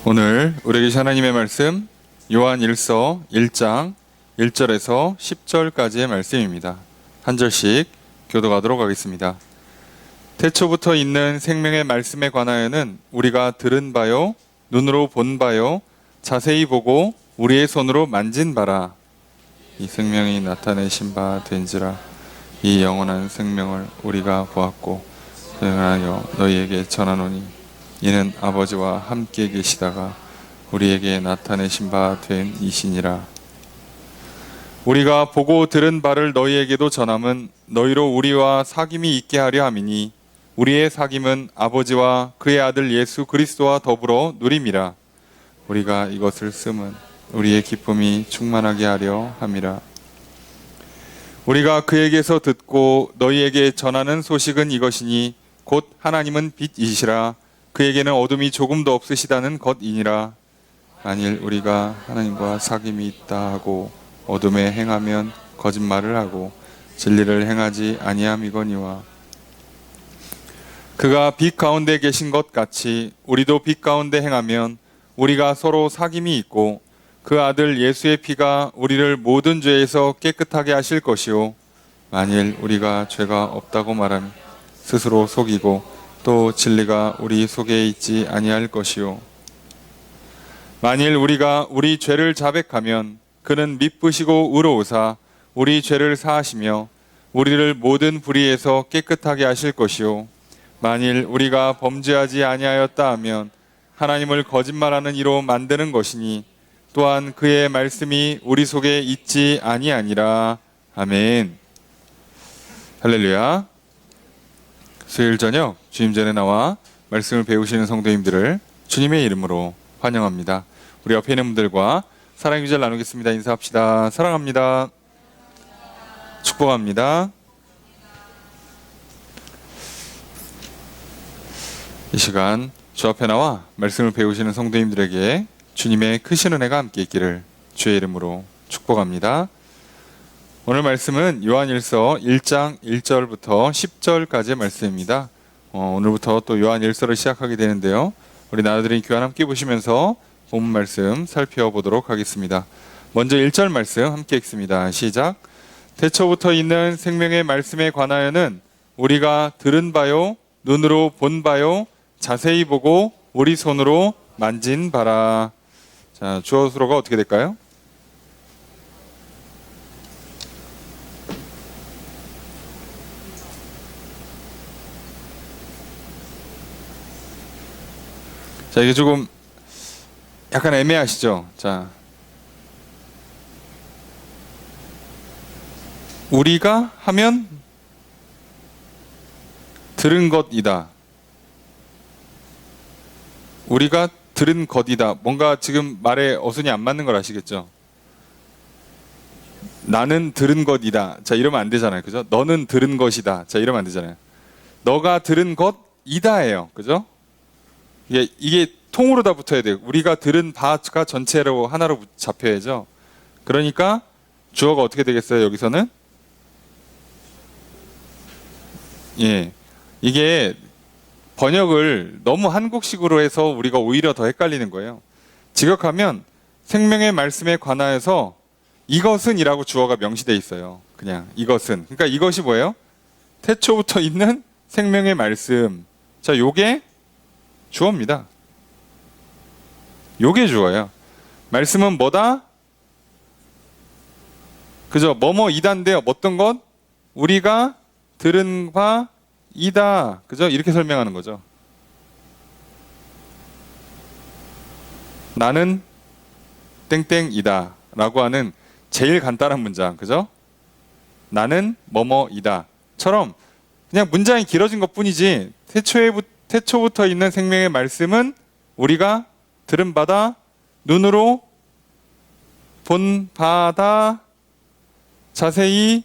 오늘 우리에게 하나님의 말씀 요한 1서 1장 1절에서 10절까지의 말씀입니다. 한 절씩 교독하도록 하겠습니다. 태초부터 있는 생명의 말씀에 관하여는 우리가 들은 바요 눈으로 본 바요 자세히 보고 우리의 손으로 만진 바라. 이 생명이 나타내신 바 된지라. 이 영원한 생명을 우리가 보았고 그하여 너희에게 전하노니 이는 아버지와 함께 계시다가 우리에게 나타내신 바 된 이시니라. 우리가 보고 들은 바를 너희에게도 전함은 너희로 우리와 사귐이 있게 하려 함이니 우리의 사귐은 아버지와 그의 아들 예수 그리스도와 더불어 누림이라. 우리가 이것을 쓰면 우리의 기쁨이 충만하게 하려 함이라. 우리가 그에게서 듣고 너희에게 전하는 소식은 이것이니 곧 하나님은 빛이시라. 그에게는 어둠이 조금도 없으시다는 것이니라. 만일 우리가 하나님과 사귐이 있다 하고 어둠에 행하면 거짓말을 하고 진리를 행하지 아니함이거니와. 그가 빛 가운데 계신 것 같이 우리도 빛 가운데 행하면 우리가 서로 사귐이 있고 그 아들 예수의 피가 우리를 모든 죄에서 깨끗하게 하실 것이요 만일 우리가 죄가 없다고 말하면 스스로 속이고 또 진리가 우리 속에 있지 아니할 것이요 만일 우리가 우리 죄를 자백하면 그는 미쁘시고 의로우사 우리 죄를 사하시며 우리를 모든 불의에서 깨끗하게 하실 것이요 만일 우리가 범죄하지 아니하였다 하면 하나님을 거짓말하는 이로 만드는 것이니 또한 그의 말씀이 우리 속에 있지 아니하니라. 아멘. 할렐루야. 수요일 저녁 주님 전에 나와 말씀을 배우시는 성도님들을 주님의 이름으로 환영합니다. 우리 옆에 있는 분들과 사랑의 기절 나누겠습니다. 인사합시다. 사랑합니다. 축복합니다. 이 시간 주 앞에 나와 말씀을 배우시는 성도님들에게 주님의 크신 은혜가 함께 있기를 주의 이름으로 축복합니다. 오늘 말씀은 요한1서 1장 1절부터 10절까지의 말씀입니다. 오늘부터 또 요한1서를 시작하게 되는데요. 우리 나눠드린 교환 함께 보시면서 본문 말씀 살펴보도록 하겠습니다. 먼저 1절 말씀 함께 읽습니다. 시작. 태초부터 있는 생명의 말씀에 관하여는 우리가 들은 바요 눈으로 본 바요 자세히 보고 우리 손으로 만진 바라. 자, 주어 수로가 어떻게 될까요? 자, 이게 조금 약간 애매하시죠? 자, 우리가 하면 들은 것이다. 우리가 들은 것이다. 뭔가 지금 말에 어순이 안 맞는 걸 아시겠죠? 나는 들은 것이다. 자, 이러면 안 되잖아요. 그죠? 너는 들은 것이다. 자, 이러면 안 되잖아요. 너가 들은 것이다예요. 그죠? 이게 통으로 다 붙어야 돼요. 우리가 들은 바가 전체로 하나로 잡혀야죠. 그러니까 주어가 어떻게 되겠어요? 여기서는? 예. 이게 번역을 너무 한국식으로 해서 우리가 오히려 더 헷갈리는 거예요. 직역하면 생명의 말씀에 관하여서 이것은 이라고 주어가 명시되어 있어요. 그냥 이것은. 그러니까 이것이 뭐예요? 태초부터 있는 생명의 말씀. 자, 요게 주어입니다. 요게 주어예요. 말씀은 뭐다? 그죠? 뭐뭐이다인데요. 어떤 것? 우리가 들은 바 이다. 그죠? 이렇게 설명하는 거죠. 나는 땡땡이다 라고 하는 제일 간단한 문장. 그죠? 나는 뭐뭐이다 처럼 그냥 문장이 길어진 것 뿐이지 태초부터 있는 생명의 말씀은 우리가 들은 바다, 눈으로 본 바다, 자세히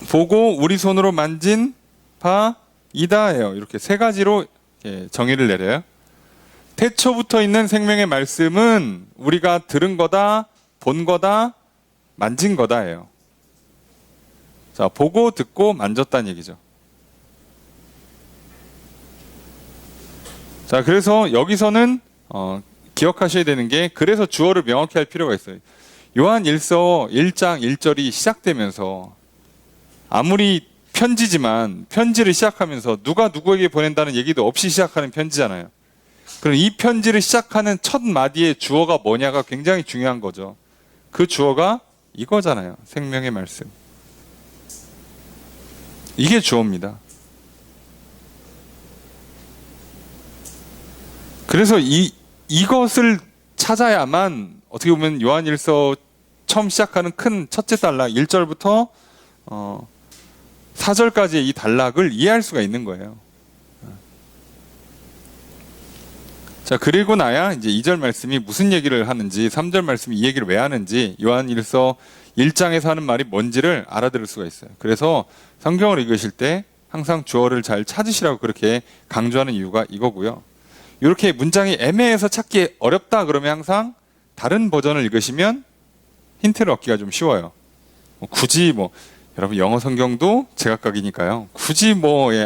보고 우리 손으로 만진 바이다예요. 이렇게 세 가지로 정의를 내려요. 태초부터 있는 생명의 말씀은 우리가 들은 거다, 본 거다, 만진 거다예요. 자, 보고 듣고 만졌다는 얘기죠. 자, 그래서 여기서는 기억하셔야 되는 게, 그래서 주어를 명확히 할 필요가 있어요. 요한 1서 1장 1절이 시작되면서 아무리 편지지만 편지를 시작하면서 누가 누구에게 보낸다는 얘기도 없이 시작하는 편지잖아요. 그럼 이 편지를 시작하는 첫 마디의 주어가 뭐냐가 굉장히 중요한 거죠. 그 주어가 이거잖아요. 생명의 말씀. 이게 주어입니다. 그래서 이것을 찾아야만 어떻게 보면 요한일서 처음 시작하는 큰 첫째 단락 1절부터 4절까지의 이 단락을 이해할 수가 있는 거예요. 자, 그리고 나야 이제 2절 말씀이 무슨 얘기를 하는지, 3절 말씀이 이 얘기를 왜 하는지, 요한일서 1장에서 하는 말이 뭔지를 알아들을 수가 있어요. 그래서 성경을 읽으실 때 항상 주어를 잘 찾으시라고 그렇게 강조하는 이유가 이거고요. 이렇게 문장이 애매해서 찾기 어렵다 그러면 항상 다른 버전을 읽으시면 힌트를 얻기가 좀 쉬워요. 굳이 여러분 영어 성경도 제각각이니까요. 굳이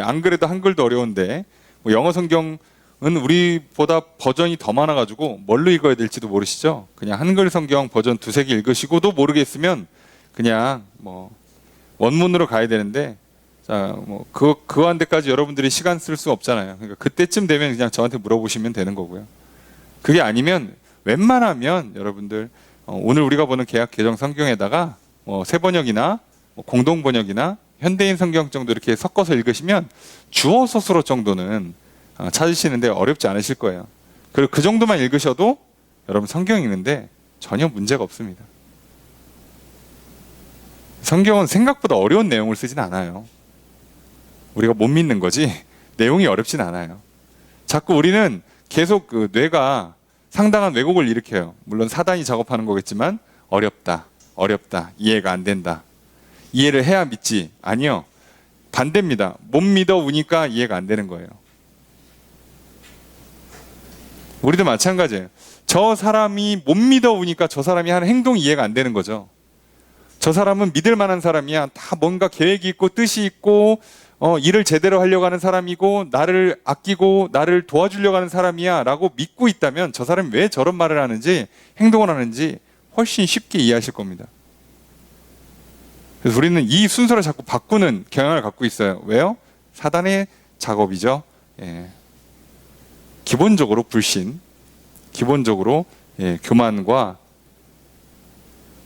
안 그래도 한글도 어려운데 영어 성경은 우리보다 버전이 더 많아가지고 뭘로 읽어야 될지도 모르시죠? 그냥 한글 성경 버전 두세 개 읽으시고도 모르겠으면 그냥 원문으로 가야 되는데, 자, 그거 한 데까지 여러분들이 시간 쓸 수 없잖아요. 그러니까 그때쯤 되면 그냥 저한테 물어보시면 되는 거고요. 그게 아니면 웬만하면 여러분들 오늘 우리가 보는 개역 개정 성경에다가 새 번역이나 공동 번역이나 현대인 성경 정도 이렇게 섞어서 읽으시면 주어 서술어 정도는 찾으시는데 어렵지 않으실 거예요. 그리고 그 정도만 읽으셔도 여러분 성경 읽는데 전혀 문제가 없습니다. 성경은 생각보다 어려운 내용을 쓰진 않아요. 우리가 못 믿는 거지 내용이 어렵진 않아요. 자꾸 우리는 계속 그 뇌가 상당한 왜곡을 일으켜요. 물론 사단이 작업하는 거겠지만 어렵다, 이해가 안 된다, 이해를 해야 믿지. 아니요, 반대입니다. 못 믿어 우니까 이해가 안 되는 거예요. 우리도 마찬가지예요. 저 사람이 못 믿어 우니까 저 사람이 하는 행동이 이해가 안 되는 거죠. 저 사람은 믿을 만한 사람이야. 다 뭔가 계획이 있고 뜻이 있고 일을 제대로 하려고 하는 사람이고 나를 아끼고 나를 도와주려고 하는 사람이야 라고 믿고 있다면 저 사람이 왜 저런 말을 하는지 행동을 하는지 훨씬 쉽게 이해하실 겁니다. 그래서 우리는 이 순서를 자꾸 바꾸는 경향을 갖고 있어요. 왜요? 사단의 작업이죠. 기본적으로 불신, 기본적으로 교만과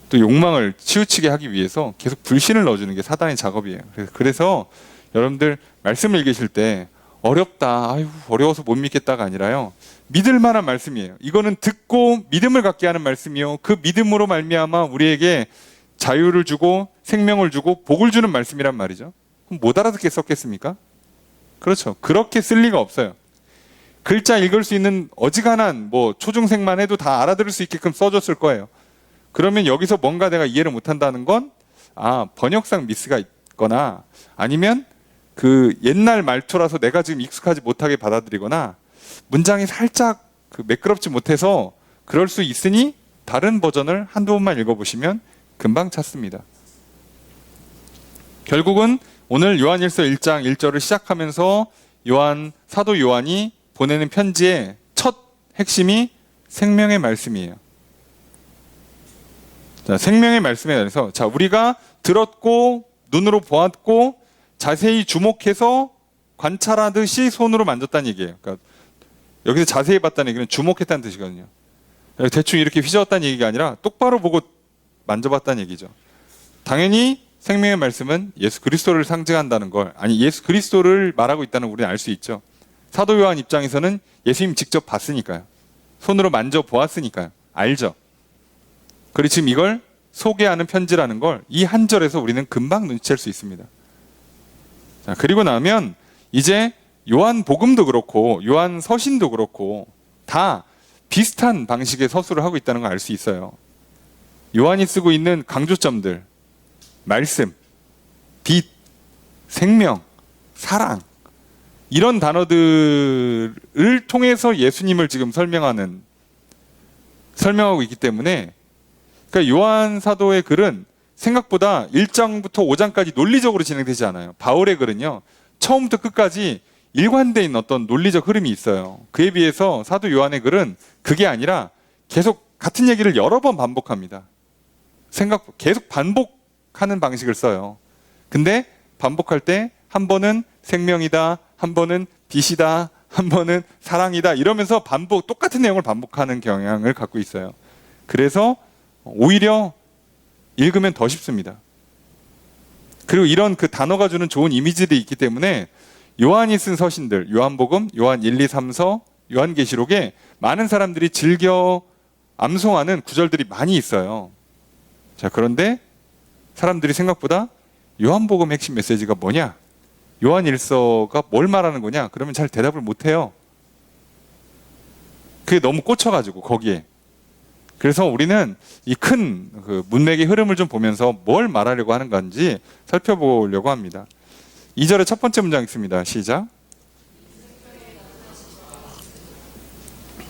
또 욕망을 치우치게 하기 위해서 계속 불신을 넣어주는 게 사단의 작업이에요. 그래서 여러분들 말씀을 읽으실 때 어렵다, 아유 어려워서 못 믿겠다가 아니라요, 믿을 만한 말씀이에요. 이거는 듣고 믿음을 갖게 하는 말씀이요, 그 믿음으로 말미암아 우리에게 자유를 주고 생명을 주고 복을 주는 말씀이란 말이죠. 그럼 못 알아듣게 썼겠습니까? 그렇죠. 그렇게 쓸 리가 없어요. 글자 읽을 수 있는 어지간한 초중생만 해도 다 알아들을 수 있게끔 써줬을 거예요. 그러면 여기서 뭔가 내가 이해를 못한다는 건 번역상 미스가 있거나 아니면 그 옛날 말투라서 내가 지금 익숙하지 못하게 받아들이거나 문장이 살짝 매끄럽지 못해서 그럴 수 있으니 다른 버전을 한두 번만 읽어보시면 금방 찾습니다. 결국은 오늘 요한일서 1장 1절을 시작하면서 사도 요한이 보내는 편지의 첫 핵심이 생명의 말씀이에요. 자, 생명의 말씀에 대해서 우리가 들었고 눈으로 보았고 자세히 주목해서 관찰하듯이 손으로 만졌다는 얘기예요. 그러니까 여기서 자세히 봤다는 얘기는 주목했다는 뜻이거든요. 대충 이렇게 휘저었다는 얘기가 아니라 똑바로 보고 만져봤다는 얘기죠. 당연히 생명의 말씀은 예수 그리스도를 상징한다는 걸, 예수 그리스도를 말하고 있다는 걸 우리는 알 수 있죠. 사도 요한 입장에서는 예수님 직접 봤으니까요. 손으로 만져보았으니까요. 알죠. 그리고 지금 이걸 소개하는 편지라는 걸 이 한 절에서 우리는 금방 눈치챌 수 있습니다. 자, 그리고 나면 이제 요한 복음도 그렇고 요한 서신도 그렇고 다 비슷한 방식의 서술을 하고 있다는 걸 알 수 있어요. 요한이 쓰고 있는 강조점들, 말씀, 빛, 생명, 사랑, 이런 단어들을 통해서 예수님을 지금 설명하고 있기 때문에, 그러니까 요한 사도의 글은 생각보다 1장부터 5장까지 논리적으로 진행되지 않아요. 바울의 글은요, 처음부터 끝까지 일관된 어떤 논리적 흐름이 있어요. 그에 비해서 사도 요한의 글은 그게 아니라 계속 같은 얘기를 여러 번 반복합니다. 계속 반복하는 방식을 써요. 근데 반복할 때 한 번은 생명이다, 한 번은 빛이다, 한 번은 사랑이다 이러면서 똑같은 내용을 반복하는 경향을 갖고 있어요. 그래서 오히려 읽으면 더 쉽습니다. 그리고 이런 그 단어가 주는 좋은 이미지들이 있기 때문에 요한이 쓴 서신들, 요한복음, 요한 1, 2, 3서, 요한계시록에 많은 사람들이 즐겨 암송하는 구절들이 많이 있어요. 자, 그런데 사람들이 생각보다 요한복음의 핵심 메시지가 뭐냐? 요한 1서가 뭘 말하는 거냐? 그러면 잘 대답을 못 해요. 그게 너무 꽂혀가지고 거기에. 그래서 우리는 이 큰 그 문맥의 흐름을 좀 보면서 뭘 말하려고 하는 건지 살펴보려고 합니다. 2절의 첫 번째 문장 있습니다. 시작.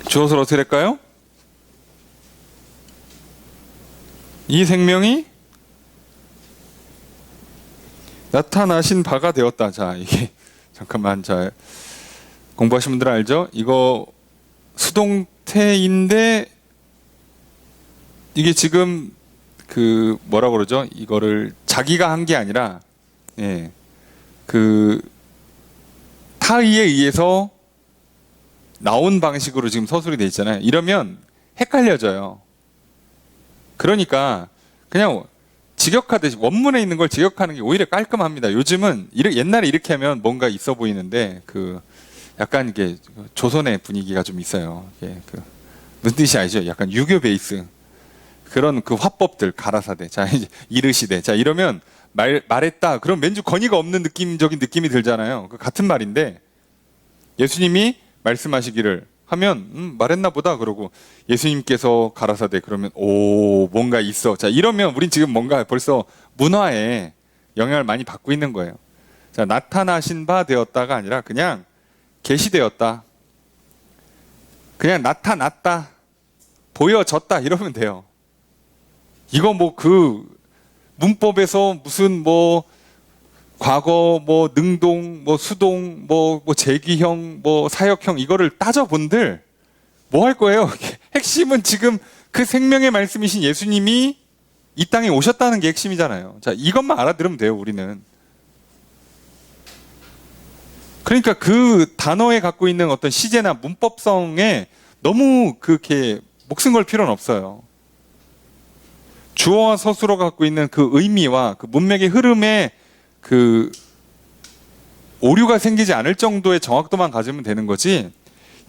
주어서 어떻게 될까요? 이 생명이 나타나신 바가 되었다. 자, 이게 잠깐만, 자, 공부하신 분들은 알죠? 이거 수동태인데 이게 지금 그 뭐라 그러죠? 이거를 자기가 한 게 아니라 그 타의에 의해서 나온 방식으로 지금 서술이 돼 있잖아요. 이러면 헷갈려져요. 그러니까 그냥 직역하듯이 원문에 있는 걸 직역하는 게 오히려 깔끔합니다. 요즘은 옛날에 이렇게 하면 뭔가 있어 보이는데 그 약간 이게 조선의 분위기가 좀 있어요. 무슨 뜻이 아니죠? 약간 유교 베이스 그런 그 화법들 가라사대, 자 이제 이르시되, 자 이러면 말했다. 그럼 왠지 권위가 없는 느낌적인 느낌이 들잖아요. 그 같은 말인데 예수님이 말씀하시기를 하면 말했나 보다 그러고 예수님께서 가라사대 그러면 오 뭔가 있어. 자 이러면 우린 지금 뭔가 벌써 문화에 영향을 많이 받고 있는 거예요. 자 나타나신 바 되었다가 아니라 그냥 계시되었다. 그냥 나타났다. 보여졌다 이러면 돼요. 이거 뭐 그 문법에서 무슨 뭐 과거 뭐 능동 뭐 수동 뭐 제기형 뭐 사역형 이거를 따져본들 뭐 할 거예요? 핵심은 지금 그 생명의 말씀이신 예수님이 이 땅에 오셨다는 게 핵심이잖아요. 자 이것만 알아들으면 돼요. 우리는. 그러니까 그 단어에 갖고 있는 어떤 시제나 문법성에 너무 그렇게 목숨 걸 필요는 없어요. 주어와 서술어가 갖고 있는 그 의미와 그 문맥의 흐름에 그 오류가 생기지 않을 정도의 정확도만 가지면 되는 거지.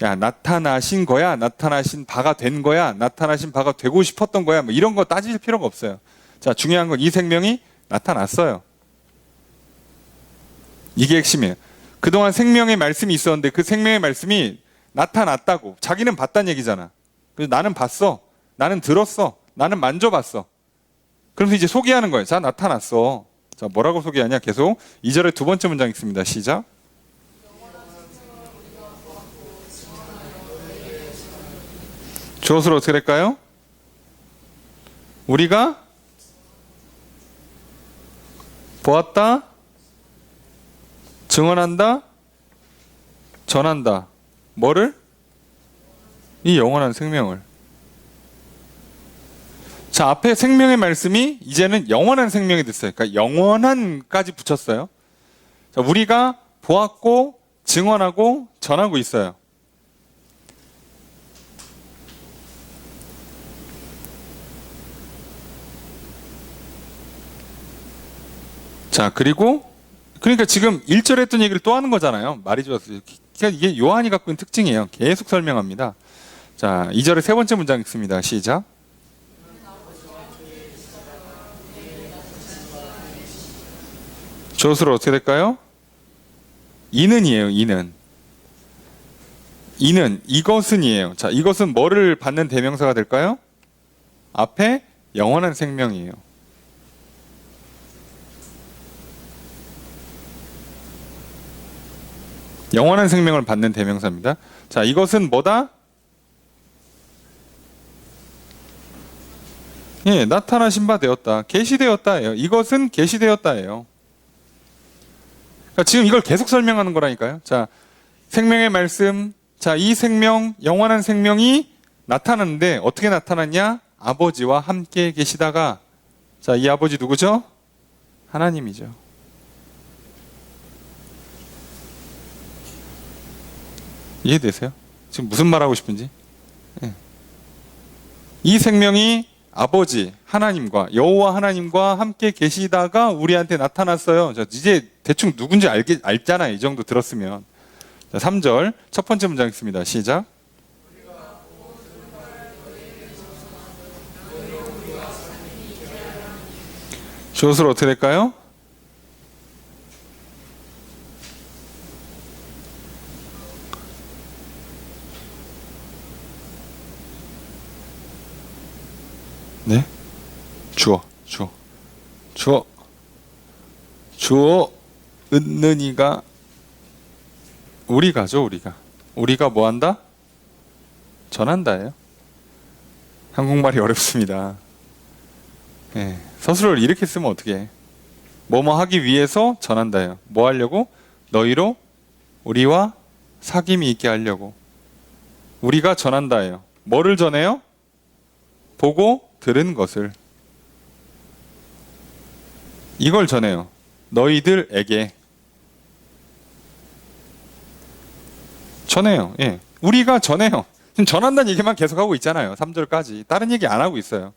야 나타나신 거야, 나타나신 바가 된 거야, 나타나신 바가 되고 싶었던 거야, 뭐 이런 거 따질 필요가 없어요. 자 중요한 건 이 생명이 나타났어요. 이게 핵심이에요. 그동안 생명의 말씀이 있었는데 그 생명의 말씀이 나타났다고. 자기는 봤다는 얘기잖아. 그래서 나는 봤어, 나는 들었어, 나는 만져봤어. 그러면서 이제 소개하는 거예요. 자 나타났어. 자 뭐라고 소개하냐? 계속 2절의 두 번째 문장 있습니다. 시작. 주어수로 어떻게 될까요? 우리가 보았다, 증언한다, 전한다. 뭐를? 이 영원한 생명을. 자, 앞에 생명의 말씀이 이제는 영원한 생명이 됐어요. 그러니까 영원한까지 붙였어요. 자, 우리가 보았고 증언하고 전하고 있어요. 자, 그러니까 지금 1절에 했던 얘기를 또 하는 거잖아요. 말이 좋았어요. 그러니까 이게 요한이 갖고 있는 특징이에요. 계속 설명합니다. 자, 2절의 세 번째 문장 읽습니다. 시작. 조수로 어떻게 될까요? 이는이에요. 이는. 이것은이에요. 자, 이것은 뭐를 받는 대명사가 될까요? 앞에 영원한 생명이에요. 영원한 생명을 받는 대명사입니다. 자, 이것은 뭐다? 예, 나타나신 바 되었다. 계시되었다예요. 이것은 계시되었다예요. 그러니까 지금 이걸 계속 설명하는 거라니까요. 자, 생명의 말씀. 자, 이 생명, 영원한 생명이 나타났는데 어떻게 나타났냐? 아버지와 함께 계시다가. 자, 이 아버지 누구죠? 하나님이죠. 이해되세요? 지금 무슨 말하고 싶은지? 네. 이 생명이 아버지 하나님과 여호와 하나님과 함께 계시다가 우리한테 나타났어요. 자, 이제 대충 누군지 알잖아요. 이 정도 들었으면. 자, 3절 첫 번째 문장 읽습니다. 시작. 주어수로 어떻게 될까요? 네? 주어 은느니가 우리가죠. 우리가 뭐 한다? 전한다예요. 한국말이 어렵습니다. 네. 서술을 이렇게 쓰면 어떻게 해? 뭐뭐 하기 위해서 전한다예요. 뭐 하려고? 너희로 우리와 사귐이 있게 하려고. 우리가 전한다예요. 뭐를 전해요? 보고 들은 것을. 이걸 전해요. 너희들에게. 전해요. 예. 우리가 전해요. 지금 전한다는 얘기만 계속하고 있잖아요. 3절까지. 다른 얘기 안 하고 있어요.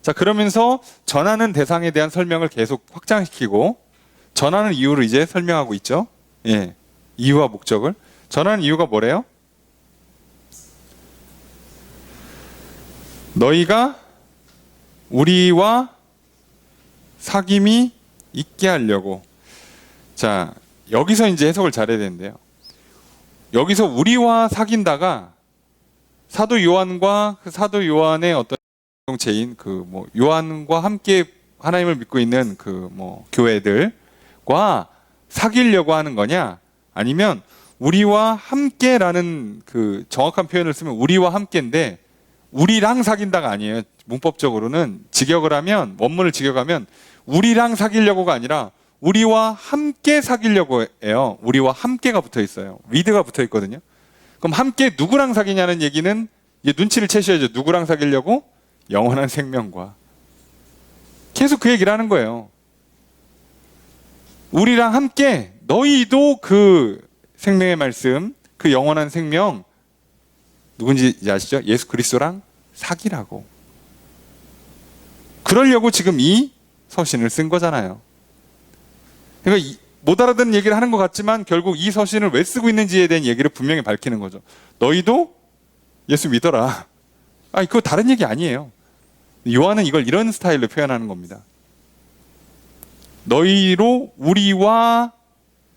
자, 그러면서 전하는 대상에 대한 설명을 계속 확장시키고 전하는 이유를 이제 설명하고 있죠. 예. 이유와 목적을. 전하는 이유가 뭐래요? 너희가 우리와 사귐이 있게 하려고. 자, 여기서 이제 해석을 잘해야 되는데요. 여기서 우리와 사귄다가 사도 요한과 그 사도 요한의 어떤 공동체인 그 뭐 요한과 함께 하나님을 믿고 있는 그 뭐 교회들과 사귀려고 하는 거냐? 아니면 우리와 함께라는 그 정확한 표현을 쓰면 우리와 함께인데 우리랑 사귄다가 아니에요. 문법적으로는 직역을 하면, 원문을 직역하면 우리랑 사귀려고가 아니라 우리와 함께 사귀려고 해요. 우리와 함께가 붙어 있어요. with가 붙어 있거든요. 그럼 함께 누구랑 사귀냐는 얘기는 이제 눈치를 채셔야죠. 누구랑 사귀려고? 영원한 생명과. 계속 그 얘기를 하는 거예요. 우리랑 함께 너희도 그 생명의 말씀, 그 영원한 생명, 누군지 아시죠? 예수 그리스도랑 사귀라고. 그러려고 지금 이 서신을 쓴 거잖아요. 그러니까 못 알아듣는 얘기를 하는 것 같지만 결국 이 서신을 왜 쓰고 있는지에 대한 얘기를 분명히 밝히는 거죠. 너희도 예수 믿어라. 그거 다른 얘기 아니에요. 요한은 이걸 이런 스타일로 표현하는 겁니다. 너희로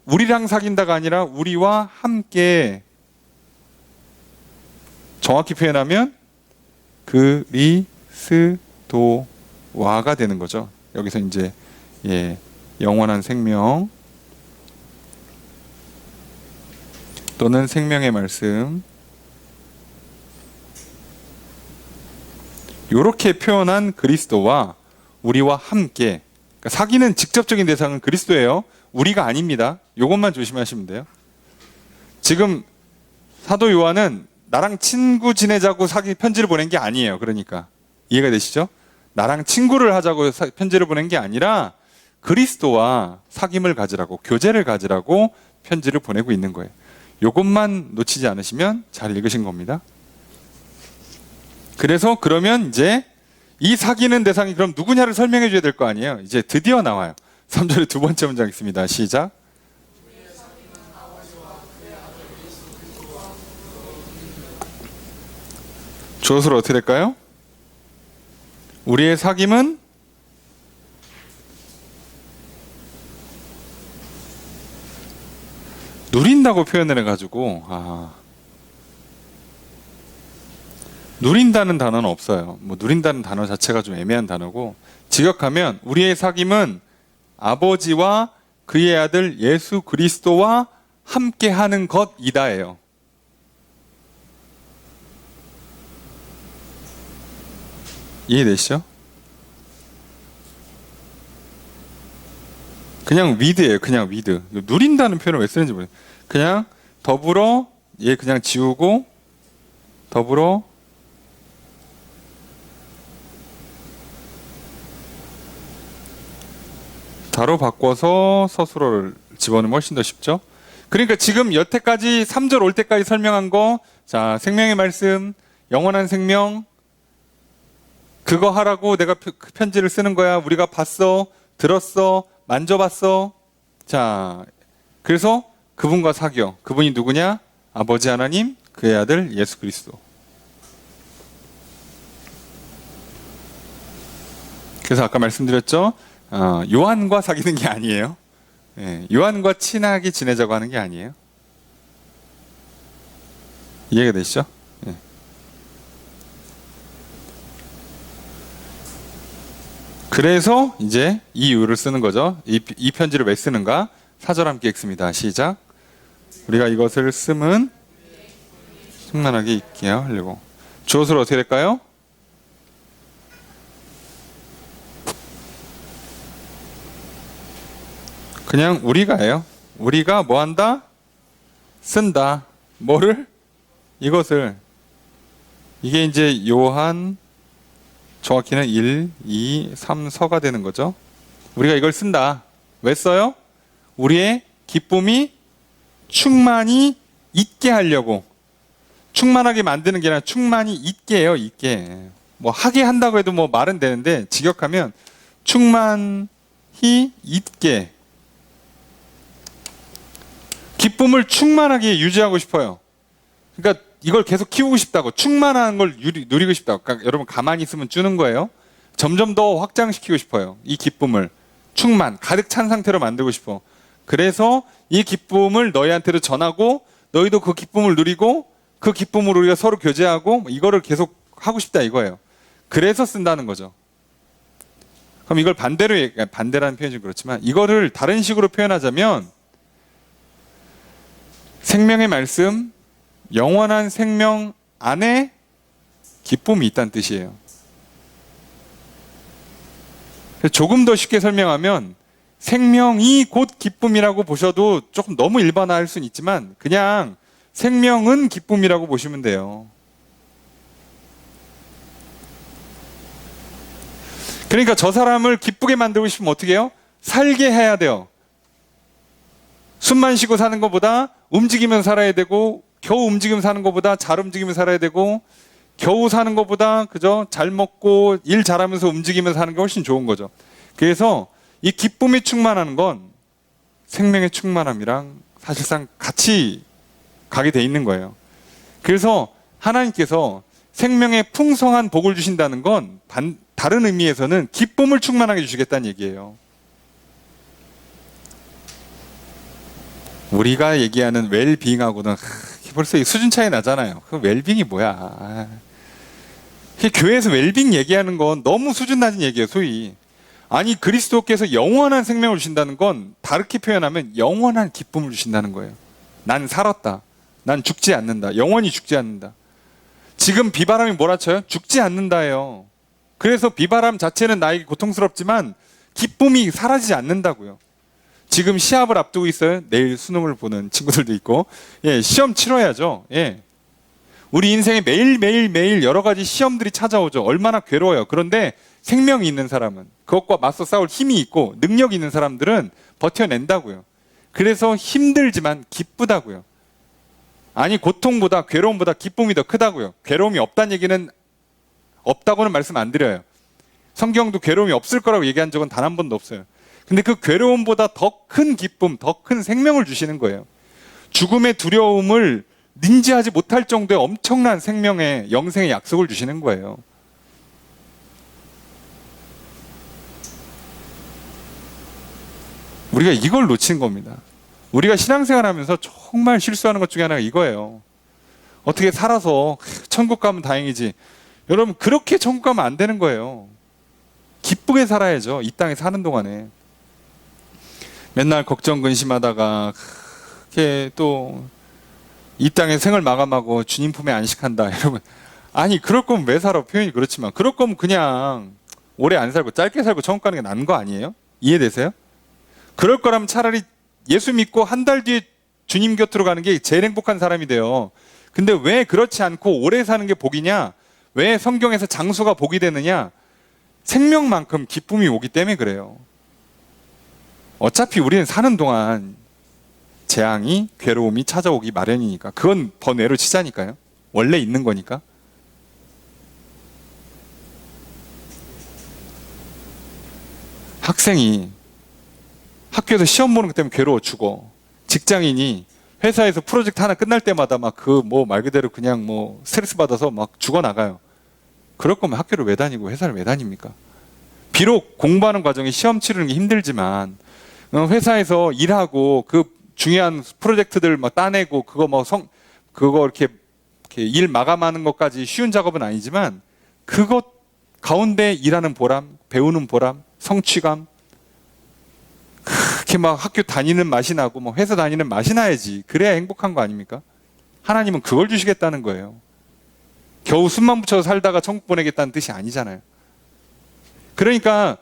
우리랑 사귄다가 아니라 우리와 함께, 정확히 표현하면 그리스도와가 되는 거죠. 여기서 이제 영원한 생명 또는 생명의 말씀, 이렇게 표현한 그리스도와 우리와 함께. 그러니까 사귀는 직접적인 대상은 그리스도예요. 우리가 아닙니다. 이것만 조심하시면 돼요. 지금 사도 요한은 나랑 친구 지내자고 편지를 보낸 게 아니에요. 그러니까 이해가 되시죠? 나랑 친구를 하자고 편지를 보낸 게 아니라 그리스도와 사귐을 가지라고, 교제를 가지라고 편지를 보내고 있는 거예요. 이것만 놓치지 않으시면 잘 읽으신 겁니다. 그래서 그러면 이제 이 사귀는 대상이 그럼 누구냐를 설명해 줘야 될 거 아니에요. 이제 드디어 나와요. 3절의 두 번째 문장 있습니다. 시작. 주어수로 어떻게 될까요? 우리의 사귐은 누린다고 표현을 해가지고, 누린다는 단어는 없어요. 누린다는 단어 자체가 좀 애매한 단어고, 직역하면 우리의 사귐은 아버지와 그의 아들 예수 그리스도와 함께 하는 것이다예요. 이해되시죠? 그냥 with예요. 그냥 with. 누린다는 표현을 왜 쓰는지 모르겠어요. 그냥 더불어 얘 그냥 지우고 더불어 다로 바꿔서 서술어를 집어넣으면 훨씬 더 쉽죠. 그러니까 지금 여태까지 3절 올 때까지 설명한 거, 자, 생명의 말씀, 영원한 생명, 그거 하라고 내가 편지를 쓰는 거야. 우리가 봤어, 들었어, 만져봤어. 자, 그래서 그분과 사귀어. 그분이 누구냐? 아버지 하나님, 그의 아들 예수 그리스도. 그래서 아까 말씀드렸죠? 요한과 사귀는 게 아니에요. 예, 요한과 친하게 지내자고 하는 게 아니에요. 이해가 되시죠? 예. 그래서 이제 이 이유를 쓰는 거죠. 이 편지를 왜 쓰는가? 4절 함께 읽습니다. 시작. 우리가 이것을 쓰면 충만하게 있게 하려고. 주어를 어떻게 될까요? 그냥 우리가예요. 우리가 뭐 한다? 쓴다. 뭐를? 이것을. 이게 이제 요한, 정확히는 1, 2, 3, 서가 되는 거죠. 우리가 이걸 쓴다. 왜 써요? 우리의 기쁨이 충만히 있게 하려고. 충만하게 만드는 게 아니라 충만히 있게 해요. 있게. 뭐 하게 한다고 해도 뭐 말은 되는데 직역하면 충만히 있게. 기쁨을 충만하게 유지하고 싶어요. 그러니까 이걸 계속 키우고 싶다고, 충만한 걸 누리고 싶다고. 그러니까 여러분 가만히 있으면 주는 거예요. 점점 더 확장시키고 싶어요. 이 기쁨을 충만, 가득 찬 상태로 만들고 싶어. 그래서 이 기쁨을 너희한테도 전하고 너희도 그 기쁨을 누리고 그 기쁨으로 우리가 서로 교제하고 이거를 계속 하고 싶다 이거예요. 그래서 쓴다는 거죠. 그럼 이걸 반대라는 표현이 좀 그렇지만 이거를 다른 식으로 표현하자면 생명의 말씀, 영원한 생명 안에 기쁨이 있다는 뜻이에요. 조금 더 쉽게 설명하면 생명이 곧 기쁨이라고 보셔도 조금 너무 일반화할 수는 있지만 그냥 생명은 기쁨이라고 보시면 돼요. 그러니까 저 사람을 기쁘게 만들고 싶으면 어떻게 해요? 살게 해야 돼요. 숨만 쉬고 사는 것보다 움직이면 살아야 되고, 겨우 움직이면 사는 것보다 잘 움직이면 살아야 되고, 겨우 사는 것보다 그죠? 잘 먹고 일 잘하면서 움직이면 사는 게 훨씬 좋은 거죠. 그래서 이 기쁨이 충만한 건 생명의 충만함이랑 사실상 같이 가게 돼 있는 거예요. 그래서 하나님께서 생명의 풍성한 복을 주신다는 건 다른 의미에서는 기쁨을 충만하게 주시겠다는 얘기예요. 우리가 얘기하는 웰빙하고는 벌써 수준 차이 나잖아요. 그 웰빙이 뭐야? 교회에서 웰빙 얘기하는 건 너무 수준 낮은 얘기예요, 소위. 아니, 그리스도께서 영원한 생명을 주신다는 건 다르게 표현하면 영원한 기쁨을 주신다는 거예요. 난 살았다. 난 죽지 않는다. 영원히 죽지 않는다. 지금 비바람이 몰아쳐요? 죽지 않는다예요. 그래서 비바람 자체는 나에게 고통스럽지만 기쁨이 사라지지 않는다고요. 지금 시합을 앞두고 있어요. 내일 수능을 보는 친구들도 있고, 예, 시험 치러야죠. 예. 우리 인생에 매일 여러 가지 시험들이 찾아오죠. 얼마나 괴로워요. 그런데 생명이 있는 사람은, 그것과 맞서 싸울 힘이 있고 능력이 있는 사람들은 버텨낸다고요. 그래서 힘들지만 기쁘다고요. 아니, 고통보다 괴로움보다 기쁨이 더 크다고요. 괴로움이 없다는 얘기는 없다고는 말씀 안 드려요. 성경도 괴로움이 없을 거라고 얘기한 적은 단 한 번도 없어요. 근데 그 괴로움보다 더 큰 기쁨, 더 큰 생명을 주시는 거예요. 죽음의 두려움을 능지하지 못할 정도의 엄청난 생명의, 영생의 약속을 주시는 거예요. 우리가 이걸 놓친 겁니다. 우리가 신앙생활 하면서 정말 실수하는 것 중에 하나가 이거예요. 어떻게 살아서 천국 가면 다행이지. 여러분, 그렇게 천국 가면 안 되는 거예요. 기쁘게 살아야죠. 이 땅에 사는 동안에. 맨날 걱정 근심하다가 그렇게 또 이 땅에 생을 마감하고 주님 품에 안식한다. 여러분, 아니, 그럴 거면 왜 살아? 표현이 그렇지만 그럴 거면 그냥 오래 안 살고 짧게 살고 천국 가는 게 나은 거 아니에요? 이해되세요? 그럴 거라면 차라리 예수 믿고 한 달 뒤에 주님 곁으로 가는 게 제일 행복한 사람이 돼요. 근데 왜 그렇지 않고 오래 사는 게 복이냐? 왜 성경에서 장수가 복이 되느냐? 생명만큼 기쁨이 오기 때문에 그래요. 어차피 우리는 사는 동안 재앙이, 괴로움이 찾아오기 마련이니까. 그건 번외로 치자니까요. 원래 있는 거니까. 학생이 학교에서 시험 보는 것 때문에 괴로워 죽어. 직장인이 회사에서 프로젝트 하나 끝날 때마다 막 말 그대로 그냥 스트레스 받아서 막 죽어 나가요. 그럴 거면 학교를 왜 다니고 회사를 왜 다닙니까? 비록 공부하는 과정에 시험 치르는 게 힘들지만 회사에서 일하고 그 중요한 프로젝트들 막 따내고 그거 이렇게 일 마감하는 것까지 쉬운 작업은 아니지만 그것 가운데 일하는 보람, 배우는 보람, 성취감, 그렇게 막 학교 다니는 맛이 나고 회사 다니는 맛이 나야지. 그래야 행복한 거 아닙니까? 하나님은 그걸 주시겠다는 거예요. 겨우 숨만 붙여서 살다가 천국 보내겠다는 뜻이 아니잖아요. 그러니까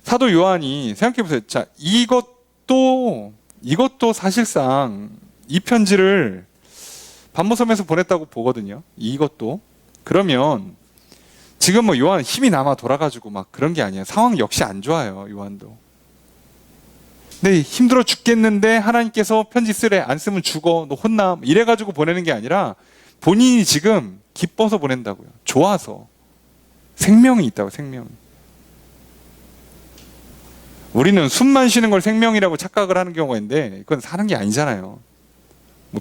사도 요한이 생각해보세요. 자, 이것도 사실상 이 편지를 반모섬에서 보냈다고 보거든요. 이것도. 그러면 지금 요한 힘이 남아 돌아가지고 막 그런 게 아니에요. 상황 역시 안 좋아요. 요한도. 근데 힘들어 죽겠는데 하나님께서 편지 쓰래. 안 쓰면 죽어. 너 혼나. 이래가지고 보내는 게 아니라 본인이 지금 기뻐서 보낸다고요. 좋아서. 생명이 있다고, 생명이. 우리는 숨만 쉬는 걸 생명이라고 착각을 하는 경우가 있는데 그건 사는 게 아니잖아요.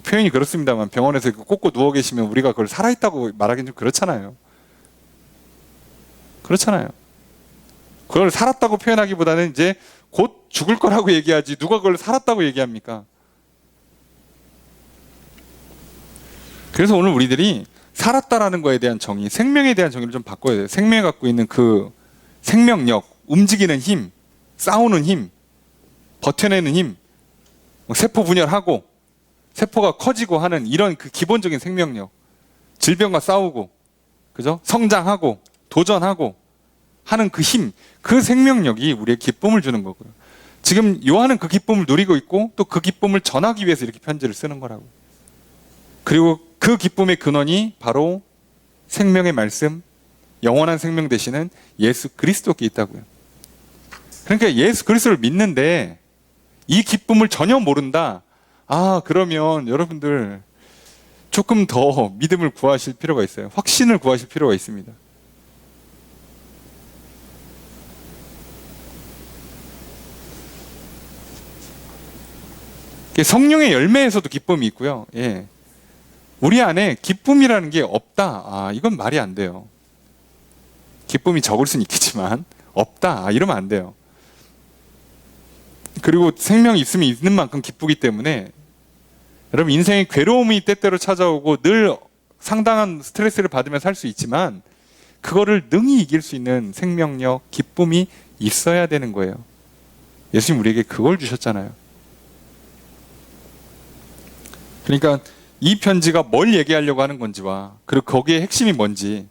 표현이 그렇습니다만 병원에서 꽂고 누워 계시면 우리가 그걸 살아있다고 말하기는 좀 그렇잖아요. 그렇잖아요. 그걸 살았다고 표현하기보다는 이제 곧 죽을 거라고 얘기하지 누가 그걸 살았다고 얘기합니까? 그래서 오늘 우리들이 살았다라는 거에 대한 정의, 생명에 대한 정의를 좀 바꿔야 돼요. 생명이 갖고 있는 그 생명력, 움직이는 힘, 싸우는 힘, 버텨내는 힘, 세포 분열하고 세포가 커지고 하는 이런 그 기본적인 생명력, 질병과 싸우고, 그죠? 성장하고 도전하고 하는 그 힘, 그 생명력이 우리의 기쁨을 주는 거고요. 지금 요한은 그 기쁨을 누리고 있고 또 그 기쁨을 전하기 위해서 이렇게 편지를 쓰는 거라고. 그리고 그 기쁨의 근원이 바로 생명의 말씀, 영원한 생명 되시는 예수 그리스도께 있다고요. 그러니까 예수 그리스도를 믿는데 이 기쁨을 전혀 모른다. 그러면 여러분들 조금 더 믿음을 구하실 필요가 있어요. 확신을 구하실 필요가 있습니다. 성령의 열매에서도 기쁨이 있고요. 예. 우리 안에 기쁨이라는 게 없다. 이건 말이 안 돼요. 기쁨이 적을 수는 있겠지만 없다. 이러면 안 돼요. 그리고 생명이 있으면 있는 만큼 기쁘기 때문에 여러분 인생에 괴로움이 때때로 찾아오고 늘 상당한 스트레스를 받으며 살 수 있지만 그거를 능히 이길 수 있는 생명력, 기쁨이 있어야 되는 거예요. 예수님 우리에게 그걸 주셨잖아요. 그러니까 이 편지가 뭘 얘기하려고 하는 건지와 그리고 거기에 핵심이 뭔지,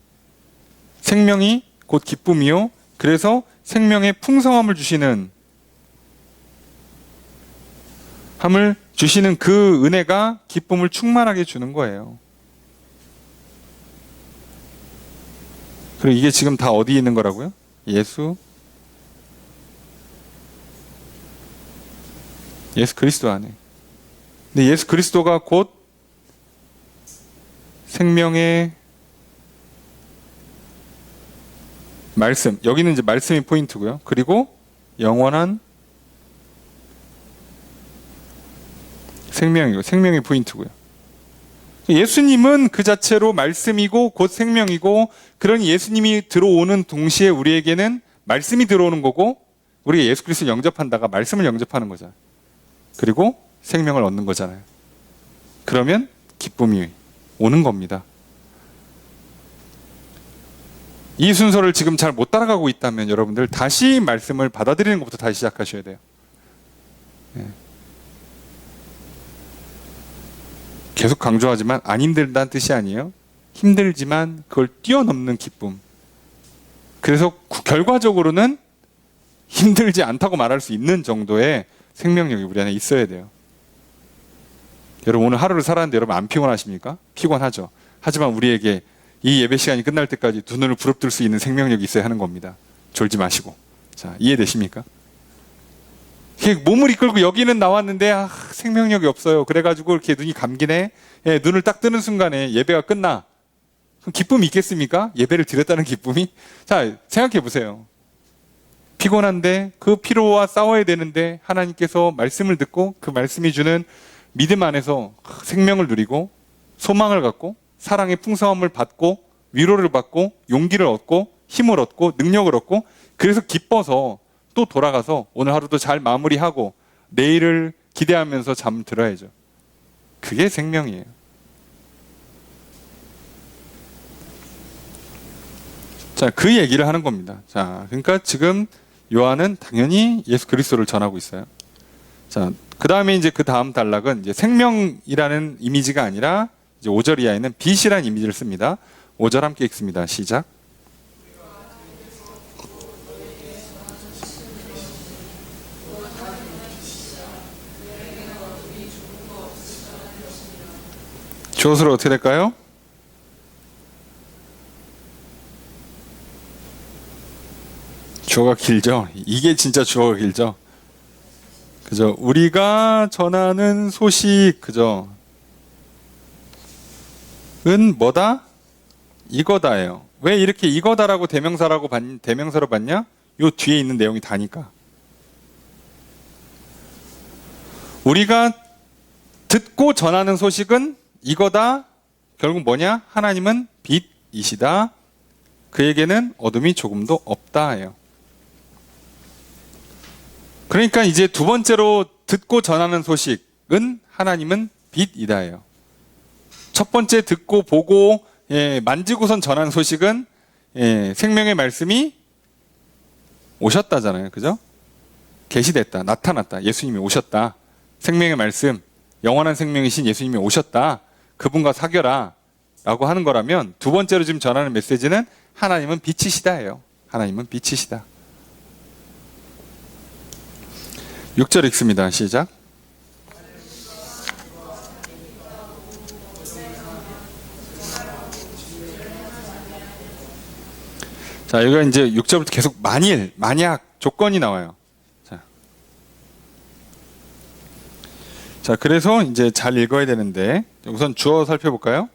생명이 곧 기쁨이요 그래서 생명의 풍성함을 주시는 그 은혜가 기쁨을 충만하게 주는 거예요. 그리고 이게 지금 다 어디에 있는 거라고요? 예수 그리스도 안에. 근데 예수 그리스도가 곧 생명의 말씀, 여기는 이제 말씀이 포인트고요. 그리고 영원한 생명이고, 생명이 포인트고요. 예수님은 그 자체로 말씀이고 곧 생명이고, 그런 예수님이 들어오는 동시에 우리에게는 말씀이 들어오는 거고, 우리가 예수 그리스도를 영접한다가 말씀을 영접하는 거잖아요. 그리고 생명을 얻는 거잖아요. 그러면 기쁨이 오는 겁니다. 이 순서를 지금 잘 못 따라가고 있다면 여러분들 다시 말씀을 받아들이는 것부터 다시 시작하셔야 돼요. 네. 계속 강조하지만 안 힘들다는 뜻이 아니에요. 힘들지만 그걸 뛰어넘는 기쁨. 그래서 결과적으로는 힘들지 않다고 말할 수 있는 정도의 생명력이 우리 안에 있어야 돼요. 여러분 오늘 하루를 살았는데 여러분 안 피곤하십니까? 피곤하죠. 하지만 우리에게 이 예배 시간이 끝날 때까지 두 눈을 부릅뜰 수 있는 생명력이 있어야 하는 겁니다. 졸지 마시고. 자, 이해되십니까? 몸을 이끌고 여기는 나왔는데 생명력이 없어요. 그래가지고 이렇게 눈이 감기네. 예, 눈을 딱 뜨는 순간에 예배가 끝나. 그럼 기쁨이 있겠습니까? 예배를 드렸다는 기쁨이? 자, 생각해 보세요. 피곤한데 그 피로와 싸워야 되는데 하나님께서 말씀을 듣고 그 말씀이 주는 믿음 안에서 생명을 누리고 소망을 갖고 사랑의 풍성함을 받고 위로를 받고 용기를 얻고 힘을 얻고 능력을 얻고 그래서 기뻐서 또 돌아가서 오늘 하루도 잘 마무리하고 내일을 기대하면서 잠 들어야죠. 그게 생명이에요. 자, 그 얘기를 하는 겁니다. 자, 그러니까 지금 요한은 당연히 예수 그리스도를 전하고 있어요. 자, 그 다음에 이제 그 다음 단락은 이제 생명이라는 이미지가 아니라 이제 5절 이하에는 빛이라는 이미지를 씁니다. 5절 함께 읽습니다. 시작. 주어수로 어떻게 될까요? 주어가 길죠. 이게 진짜 주어가 길죠. 그죠? 우리가 전하는 소식, 그죠? 은 뭐다? 이거다예요. 왜 이렇게 이거다라고 대명사로 봤냐? 요 뒤에 있는 내용이 다니까. 우리가 듣고 전하는 소식은 이거다. 결국 뭐냐? 하나님은 빛이시다. 그에게는 어둠이 조금도 없다예요. 그러니까 이제 두 번째로 듣고 전하는 소식은 하나님은 빛이다예요. 첫 번째 듣고 보고 만지고선 전하는 소식은 생명의 말씀이 오셨다잖아요. 그죠? 계시됐다. 나타났다. 예수님이 오셨다. 생명의 말씀, 영원한 생명이신 예수님이 오셨다. 그분과 사귀어라 라고 하는 거라면 두 번째로 지금 전하는 메시지는 하나님은 빛이시다예요. 하나님은 빛이시다. 6절 읽습니다. 시작. 자, 여기가 이제 6절부터 계속 만약, 조건이 나와요. 자, 그래서 이제 잘 읽어야 되는데 우선 주어 살펴볼까요?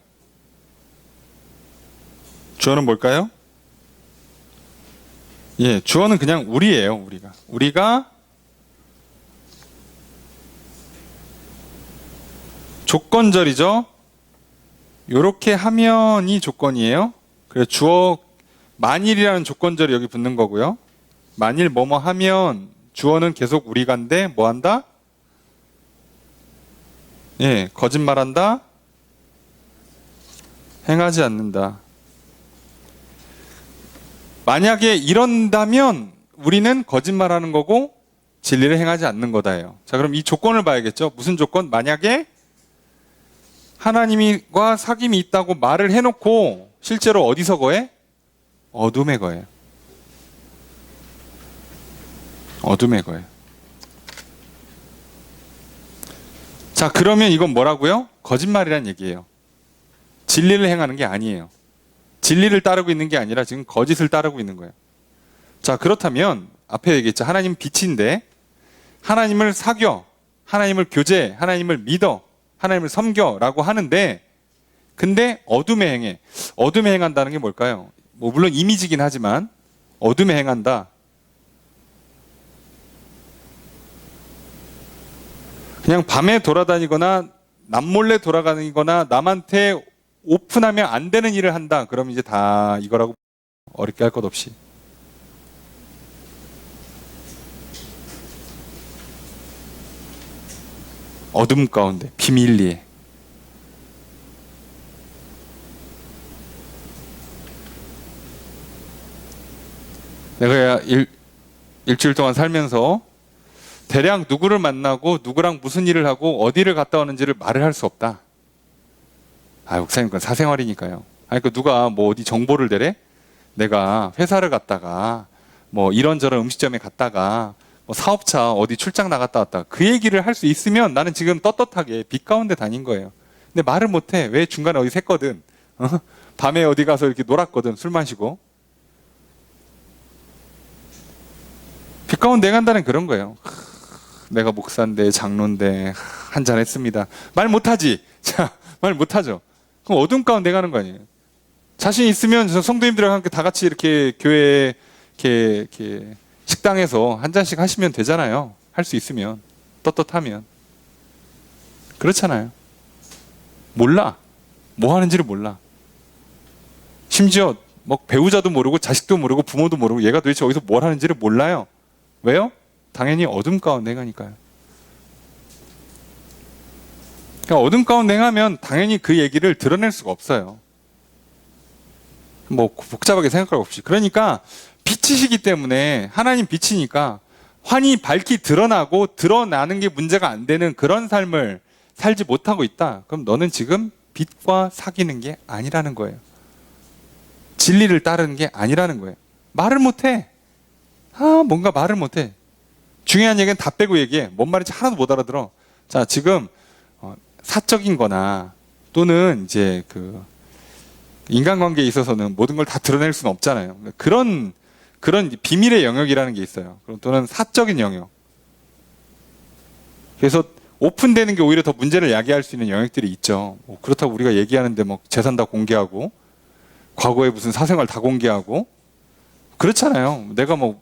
주어는 뭘까요? 예, 주어는 그냥 우리예요. 우리가 조건절이죠. 요렇게 하면이 조건이에요. 그래서 주어 만일이라는 조건절이 여기 붙는 거고요. 만일 뭐뭐 하면 주어는 계속 우리가인데 뭐 한다? 예, 거짓말한다. 행하지 않는다. 만약에 이런다면 우리는 거짓말하는 거고 진리를 행하지 않는 거다예요. 자, 그럼 이 조건을 봐야겠죠. 무슨 조건? 만약에 하나님과 사귐이 있다고 말을 해놓고 실제로 어디서 거해? 어둠에 거해요. 어둠에 거해요. 자, 그러면 이건 뭐라고요? 거짓말이란 얘기예요. 진리를 행하는 게 아니에요. 진리를 따르고 있는 게 아니라 지금 거짓을 따르고 있는 거예요. 자, 그렇다면 앞에 얘기했죠. 하나님 빛인데 하나님을 사겨, 하나님을 교제, 하나님을 믿어, 하나님을 섬겨 라고 하는데 근데 어둠에 행해. 어둠에 행한다는 게 뭘까요? 뭐 물론 이미지긴 하지만 어둠에 행한다. 그냥 밤에 돌아다니거나 남몰래 돌아다니거나 남한테 오픈하면 안 되는 일을 한다. 그럼 이제 다 이거라고 어렵게 할 것 없이. 어둠 가운데 비밀리에. 내가 일주일 동안 살면서 대략 누구를 만나고 누구랑 무슨 일을 하고 어디를 갔다 오는지를 말을 할 수 없다. 아, 목사님 그건 사생활이니까요. 아니, 그 누가 뭐 어디 정보를 대래? 내가 회사를 갔다가 뭐 이런저런 음식점에 갔다가 뭐 사업차 어디 출장 나갔다 왔다 그 얘기를 할 수 있으면 나는 지금 떳떳하게 빛 가운데 다닌 거예요. 근데 말을 못해. 왜? 중간에 어디 샜거든. 밤에 어디 가서 이렇게 놀았거든. 술 마시고. 빛 가운데 간다는 그런 거예요. 내가 목사인데 장로인데 한잔 했습니다. 말 못하지. 자, 말 못하죠. 그럼 어둠 가운데 가는 거 아니에요. 자신 있으면 성도님들과 함께 다 같이 이렇게 교회에 이렇게 식당에서 한 잔씩 하시면 되잖아요. 할 수 있으면. 떳떳하면. 그렇잖아요. 몰라. 뭐 하는지를 몰라. 심지어 뭐 배우자도 모르고 자식도 모르고 부모도 모르고 얘가 도대체 어디서 뭘 하는지를 몰라요. 왜요? 당연히 어둠 가운데 행하니까요. 그러니까 어둠 가운데 행하면 당연히 그 얘기를 드러낼 수가 없어요. 뭐 복잡하게 생각할 거 없이. 그러니까 빛이시기 때문에 하나님 빛이니까 환히 밝히 드러나고 드러나는 게 문제가 안 되는 그런 삶을 살지 못하고 있다. 그럼 너는 지금 빛과 사귀는 게 아니라는 거예요. 진리를 따르는 게 아니라는 거예요. 말을 못해. 뭔가 말을 못해. 중요한 얘기는 다 빼고 얘기해. 뭔 말인지 하나도 못 알아들어. 자, 지금 사적인 거나 또는 이제 그 인간관계에 있어서는 모든 걸 다 드러낼 수는 없잖아요. 그런 비밀의 영역이라는 게 있어요. 또는 사적인 영역. 그래서 오픈되는 게 오히려 더 문제를 야기할 수 있는 영역들이 있죠. 그렇다고 우리가 얘기하는데 뭐 재산 다 공개하고 과거에 무슨 사생활 다 공개하고 그렇잖아요. 내가 뭐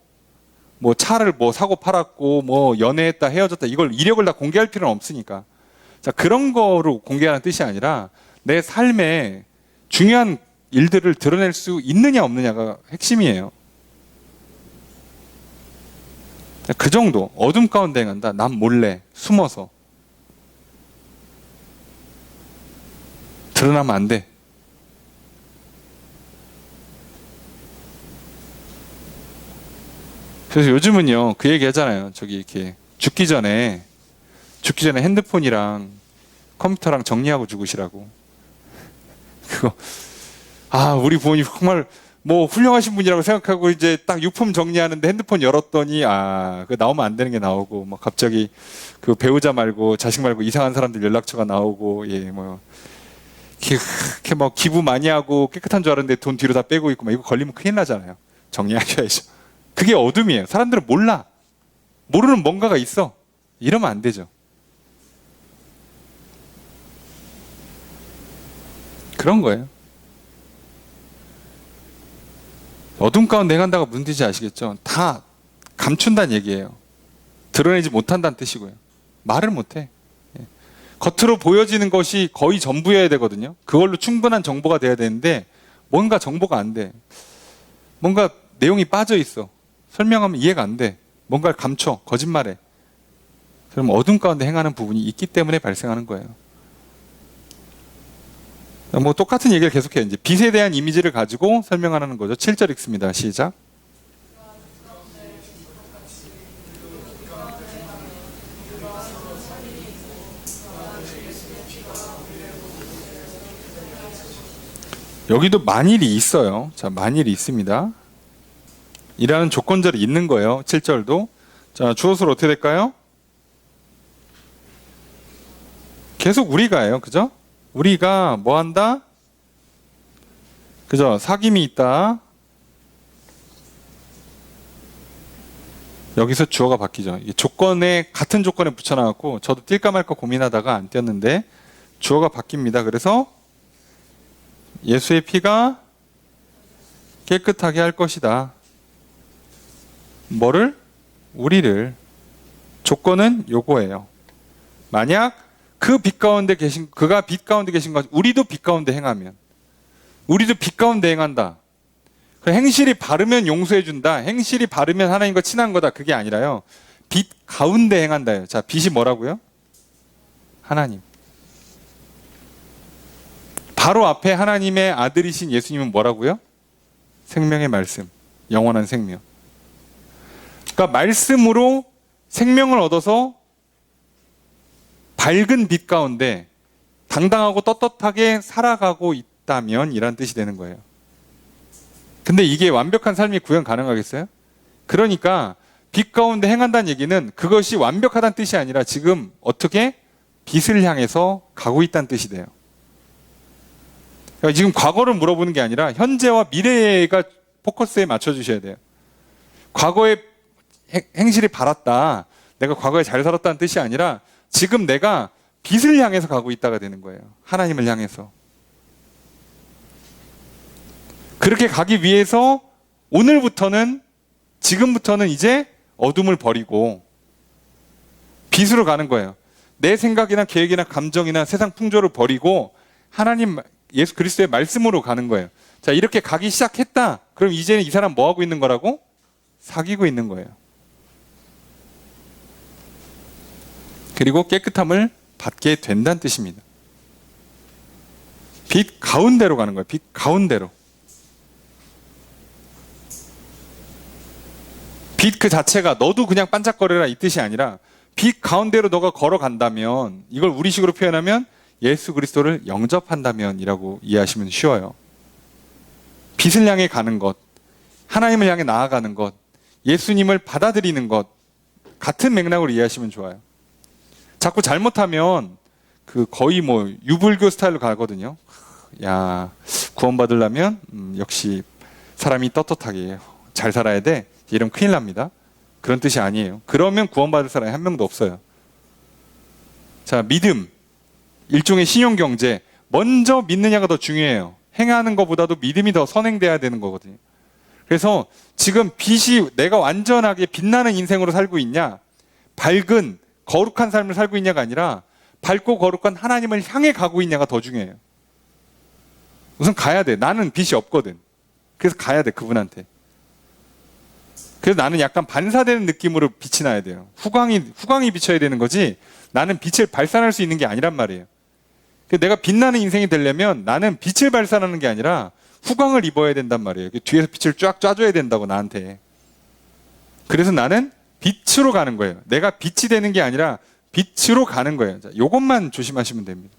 차를 뭐 사고 팔았고 뭐 연애했다 헤어졌다 이걸 이력을 다 공개할 필요는 없으니까. 자, 그런 거로 공개하는 뜻이 아니라 내 삶에 중요한 일들을 드러낼 수 있느냐 없느냐가 핵심이에요. 그 정도. 어둠 가운데 행한다. 남 몰래 숨어서 드러나면 안 돼. 그래서 요즘은요 그 얘기 하잖아요. 저기 이렇게 죽기 전에 핸드폰이랑 컴퓨터랑 정리하고 죽으시라고. 그거 우리 부모님 정말 뭐 훌륭하신 분이라고 생각하고 이제 딱 유품 정리하는데 핸드폰 열었더니 그거 나오면 안 되는 게 나오고 뭐 갑자기 그 배우자 말고 자식 말고 이상한 사람들 연락처가 나오고 뭐 이렇게 뭐 기부 많이 하고 깨끗한 줄 알았는데 돈 뒤로 다 빼고 있고 막 이거 걸리면 큰일 나잖아요. 정리하셔야죠. 그게 어둠이에요. 사람들은 몰라. 모르는 뭔가가 있어. 이러면 안 되죠. 그런 거예요. 어둠 가운데 행한다가 무슨 뜻인지 아시겠죠? 다 감춘다는 얘기예요. 드러내지 못한다는 뜻이고요. 말을 못해. 겉으로 보여지는 것이 거의 전부여야 되거든요. 그걸로 충분한 정보가 돼야 되는데 뭔가 정보가 안 돼. 뭔가 내용이 빠져 있어. 설명하면 이해가 안 돼. 뭔가를 감춰. 거짓말해. 그럼 어둠 가운데 행하는 부분이 있기 때문에 발생하는 거예요. 뭐 똑같은 얘기를 계속해요. 이제 빛에 대한 이미지를 가지고 설명하는 거죠. 7절 읽습니다. 시작. 여기도 만일이 있어요. 자, 만일이 있습니다. 이라는 조건절이 있는 거예요. 7절도. 자, 주어수로 어떻게 될까요? 계속 우리가예요. 그죠? 우리가 뭐 한다? 그죠? 사귐이 있다. 여기서 주어가 바뀌죠. 같은 조건에 붙여놔갖고 저도 뛸까 말까 고민하다가 안 띄었는데 주어가 바뀝니다. 그래서 예수의 피가 깨끗하게 할 것이다. 뭐를? 우리를. 조건은 요거예요. 만약 그가 빛 가운데 계신 것, 우리도 빛 가운데 행하면, 우리도 빛 가운데 행한다. 행실이 바르면 용서해준다. 행실이 바르면 하나님과 친한 거다. 그게 아니라요. 빛 가운데 행한다요. 자, 빛이 뭐라고요? 하나님. 바로 앞에 하나님의 아들이신 예수님은 뭐라고요? 생명의 말씀. 영원한 생명. 그러니까 말씀으로 생명을 얻어서 밝은 빛 가운데 당당하고 떳떳하게 살아가고 있다면 이란 뜻이 되는 거예요. 근데 이게 완벽한 삶이 구현 가능하겠어요? 그러니까 빛 가운데 행한다는 얘기는 그것이 완벽하다는 뜻이 아니라 지금 어떻게 빛을 향해서 가고 있다는 뜻이 돼요. 그러니까 지금 과거를 물어보는 게 아니라 현재와 미래가 포커스에 맞춰주셔야 돼요. 과거의 행실이 바랐다, 내가 과거에 잘 살았다는 뜻이 아니라 지금 내가 빛을 향해서 가고 있다가 되는 거예요. 하나님을 향해서. 그렇게 가기 위해서 오늘부터는, 지금부터는 이제 어둠을 버리고 빛으로 가는 거예요. 내 생각이나 계획이나 감정이나 세상 풍조를 버리고 하나님 예수 그리스도의 말씀으로 가는 거예요. 자, 이렇게 가기 시작했다. 그럼 이제는 이 사람 뭐 하고 있는 거라고? 사귀고 있는 거예요. 그리고 깨끗함을 받게 된다는 뜻입니다. 빛 가운데로 가는 거예요. 빛 가운데로. 빛 그 자체가 너도 그냥 반짝거려라 이 뜻이 아니라 빛 가운데로 너가 걸어간다면, 이걸 우리식으로 표현하면 예수 그리스도를 영접한다면 이라고 이해하시면 쉬워요. 빛을 향해 가는 것, 하나님을 향해 나아가는 것, 예수님을 받아들이는 것, 같은 맥락으로 이해하시면 좋아요. 자꾸 잘못하면 그 거의 뭐 유불교 스타일로 가거든요. 야, 구원받으려면 역시 사람이 떳떳하게 잘 살아야 돼. 이러면 큰일 납니다. 그런 뜻이 아니에요. 그러면 구원받을 사람이 한 명도 없어요. 자, 믿음, 일종의 신용경제. 먼저 믿느냐가 더 중요해요. 행하는 것보다도 믿음이 더 선행돼야 되는 거거든요. 그래서 지금 빛이 내가 완전하게 빛나는 인생으로 살고 있냐, 밝은 거룩한 삶을 살고 있냐가 아니라 밝고 거룩한 하나님을 향해 가고 있냐가 더 중요해요. 우선 가야 돼. 나는 빛이 없거든. 그래서 가야 돼, 그분한테. 그래서 나는 약간 반사되는 느낌으로 빛이 나야 돼요. 후광이 비쳐야 되는 거지, 나는 빛을 발산할 수 있는 게 아니란 말이에요. 내가 빛나는 인생이 되려면 나는 빛을 발산하는 게 아니라 후광을 입어야 된단 말이에요. 뒤에서 빛을 쫙 쏴줘야 된다고, 나한테. 그래서 나는 빛으로 가는 거예요. 내가 빛이 되는 게 아니라 빛으로 가는 거예요. 자, 이것만 조심하시면 됩니다.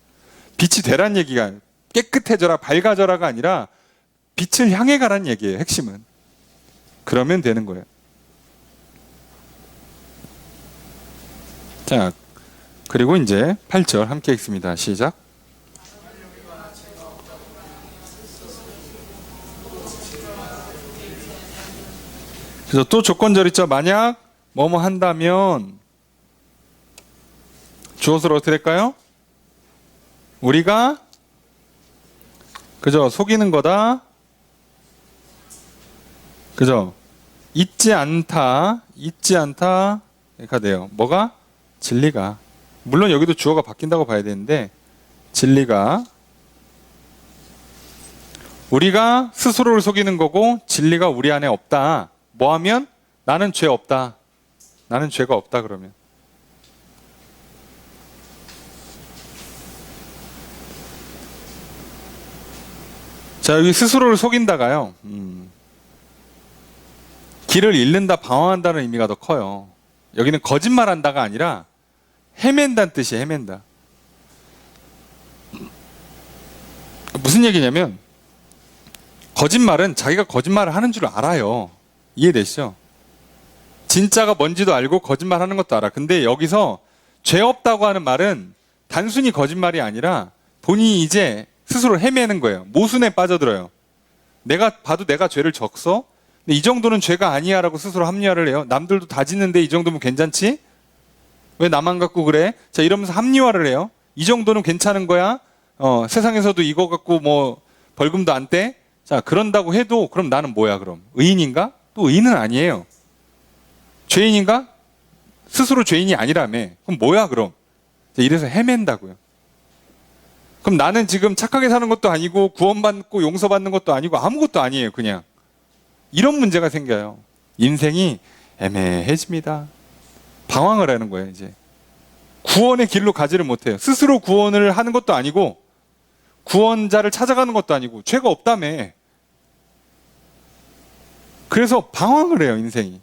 빛이 되란 얘기가 깨끗해져라, 밝아져라가 아니라 빛을 향해 가란 얘기예요, 핵심은. 그러면 되는 거예요. 자, 그리고 이제 8절 함께 읽습니다. 시작. 그래서 또 조건절 있죠. 만약 뭐뭐 한다면, 주어서로 어떻게 될까요? 우리가 그죠, 속이는 거다. 그죠? 잊지 않다가 돼요. 뭐가? 진리가. 물론 여기도 주어가 바뀐다고 봐야 되는데, 진리가. 우리가 스스로를 속이는 거고 진리가 우리 안에 없다. 뭐 하면? 나는 죄 없다. 나는 죄가 없다 그러면. 자, 여기 스스로를 속인다가요. 길을 잃는다, 방황한다는 의미가 더 커요. 여기는 거짓말한다가 아니라 헤맨다는 뜻이에요. 헤맨다. 무슨 얘기냐면, 거짓말은 자기가 거짓말을 하는 줄 알아요. 이해되시죠? 진짜가 뭔지도 알고 거짓말하는 것도 알아. 근데 여기서 죄 없다고 하는 말은 단순히 거짓말이 아니라 본인이 이제 스스로 헤매는 거예요. 모순에 빠져들어요. 내가 봐도 내가 죄를 적서? 근데 이 정도는 죄가 아니야 라고 스스로 합리화를 해요. 남들도 다 짓는데 이 정도면 괜찮지? 왜 나만 갖고 그래? 자, 이러면서 합리화를 해요. 이 정도는 괜찮은 거야? 세상에서도 이거 갖고 뭐 벌금도 안 떼? 자, 그런다고 해도 그럼 나는 뭐야 그럼? 의인인가? 또 의인은 아니에요. 죄인인가? 스스로 죄인이 아니라며. 그럼 뭐야 그럼? 자, 이래서 헤맨다고요. 그럼 나는 지금 착하게 사는 것도 아니고 구원받고 용서받는 것도 아니고 아무것도 아니에요. 그냥. 이런 문제가 생겨요. 인생이 애매해집니다. 방황을 하는 거예요. 이제 구원의 길로 가지를 못해요. 스스로 구원을 하는 것도 아니고 구원자를 찾아가는 것도 아니고 죄가 없다며. 그래서 방황을 해요. 인생이.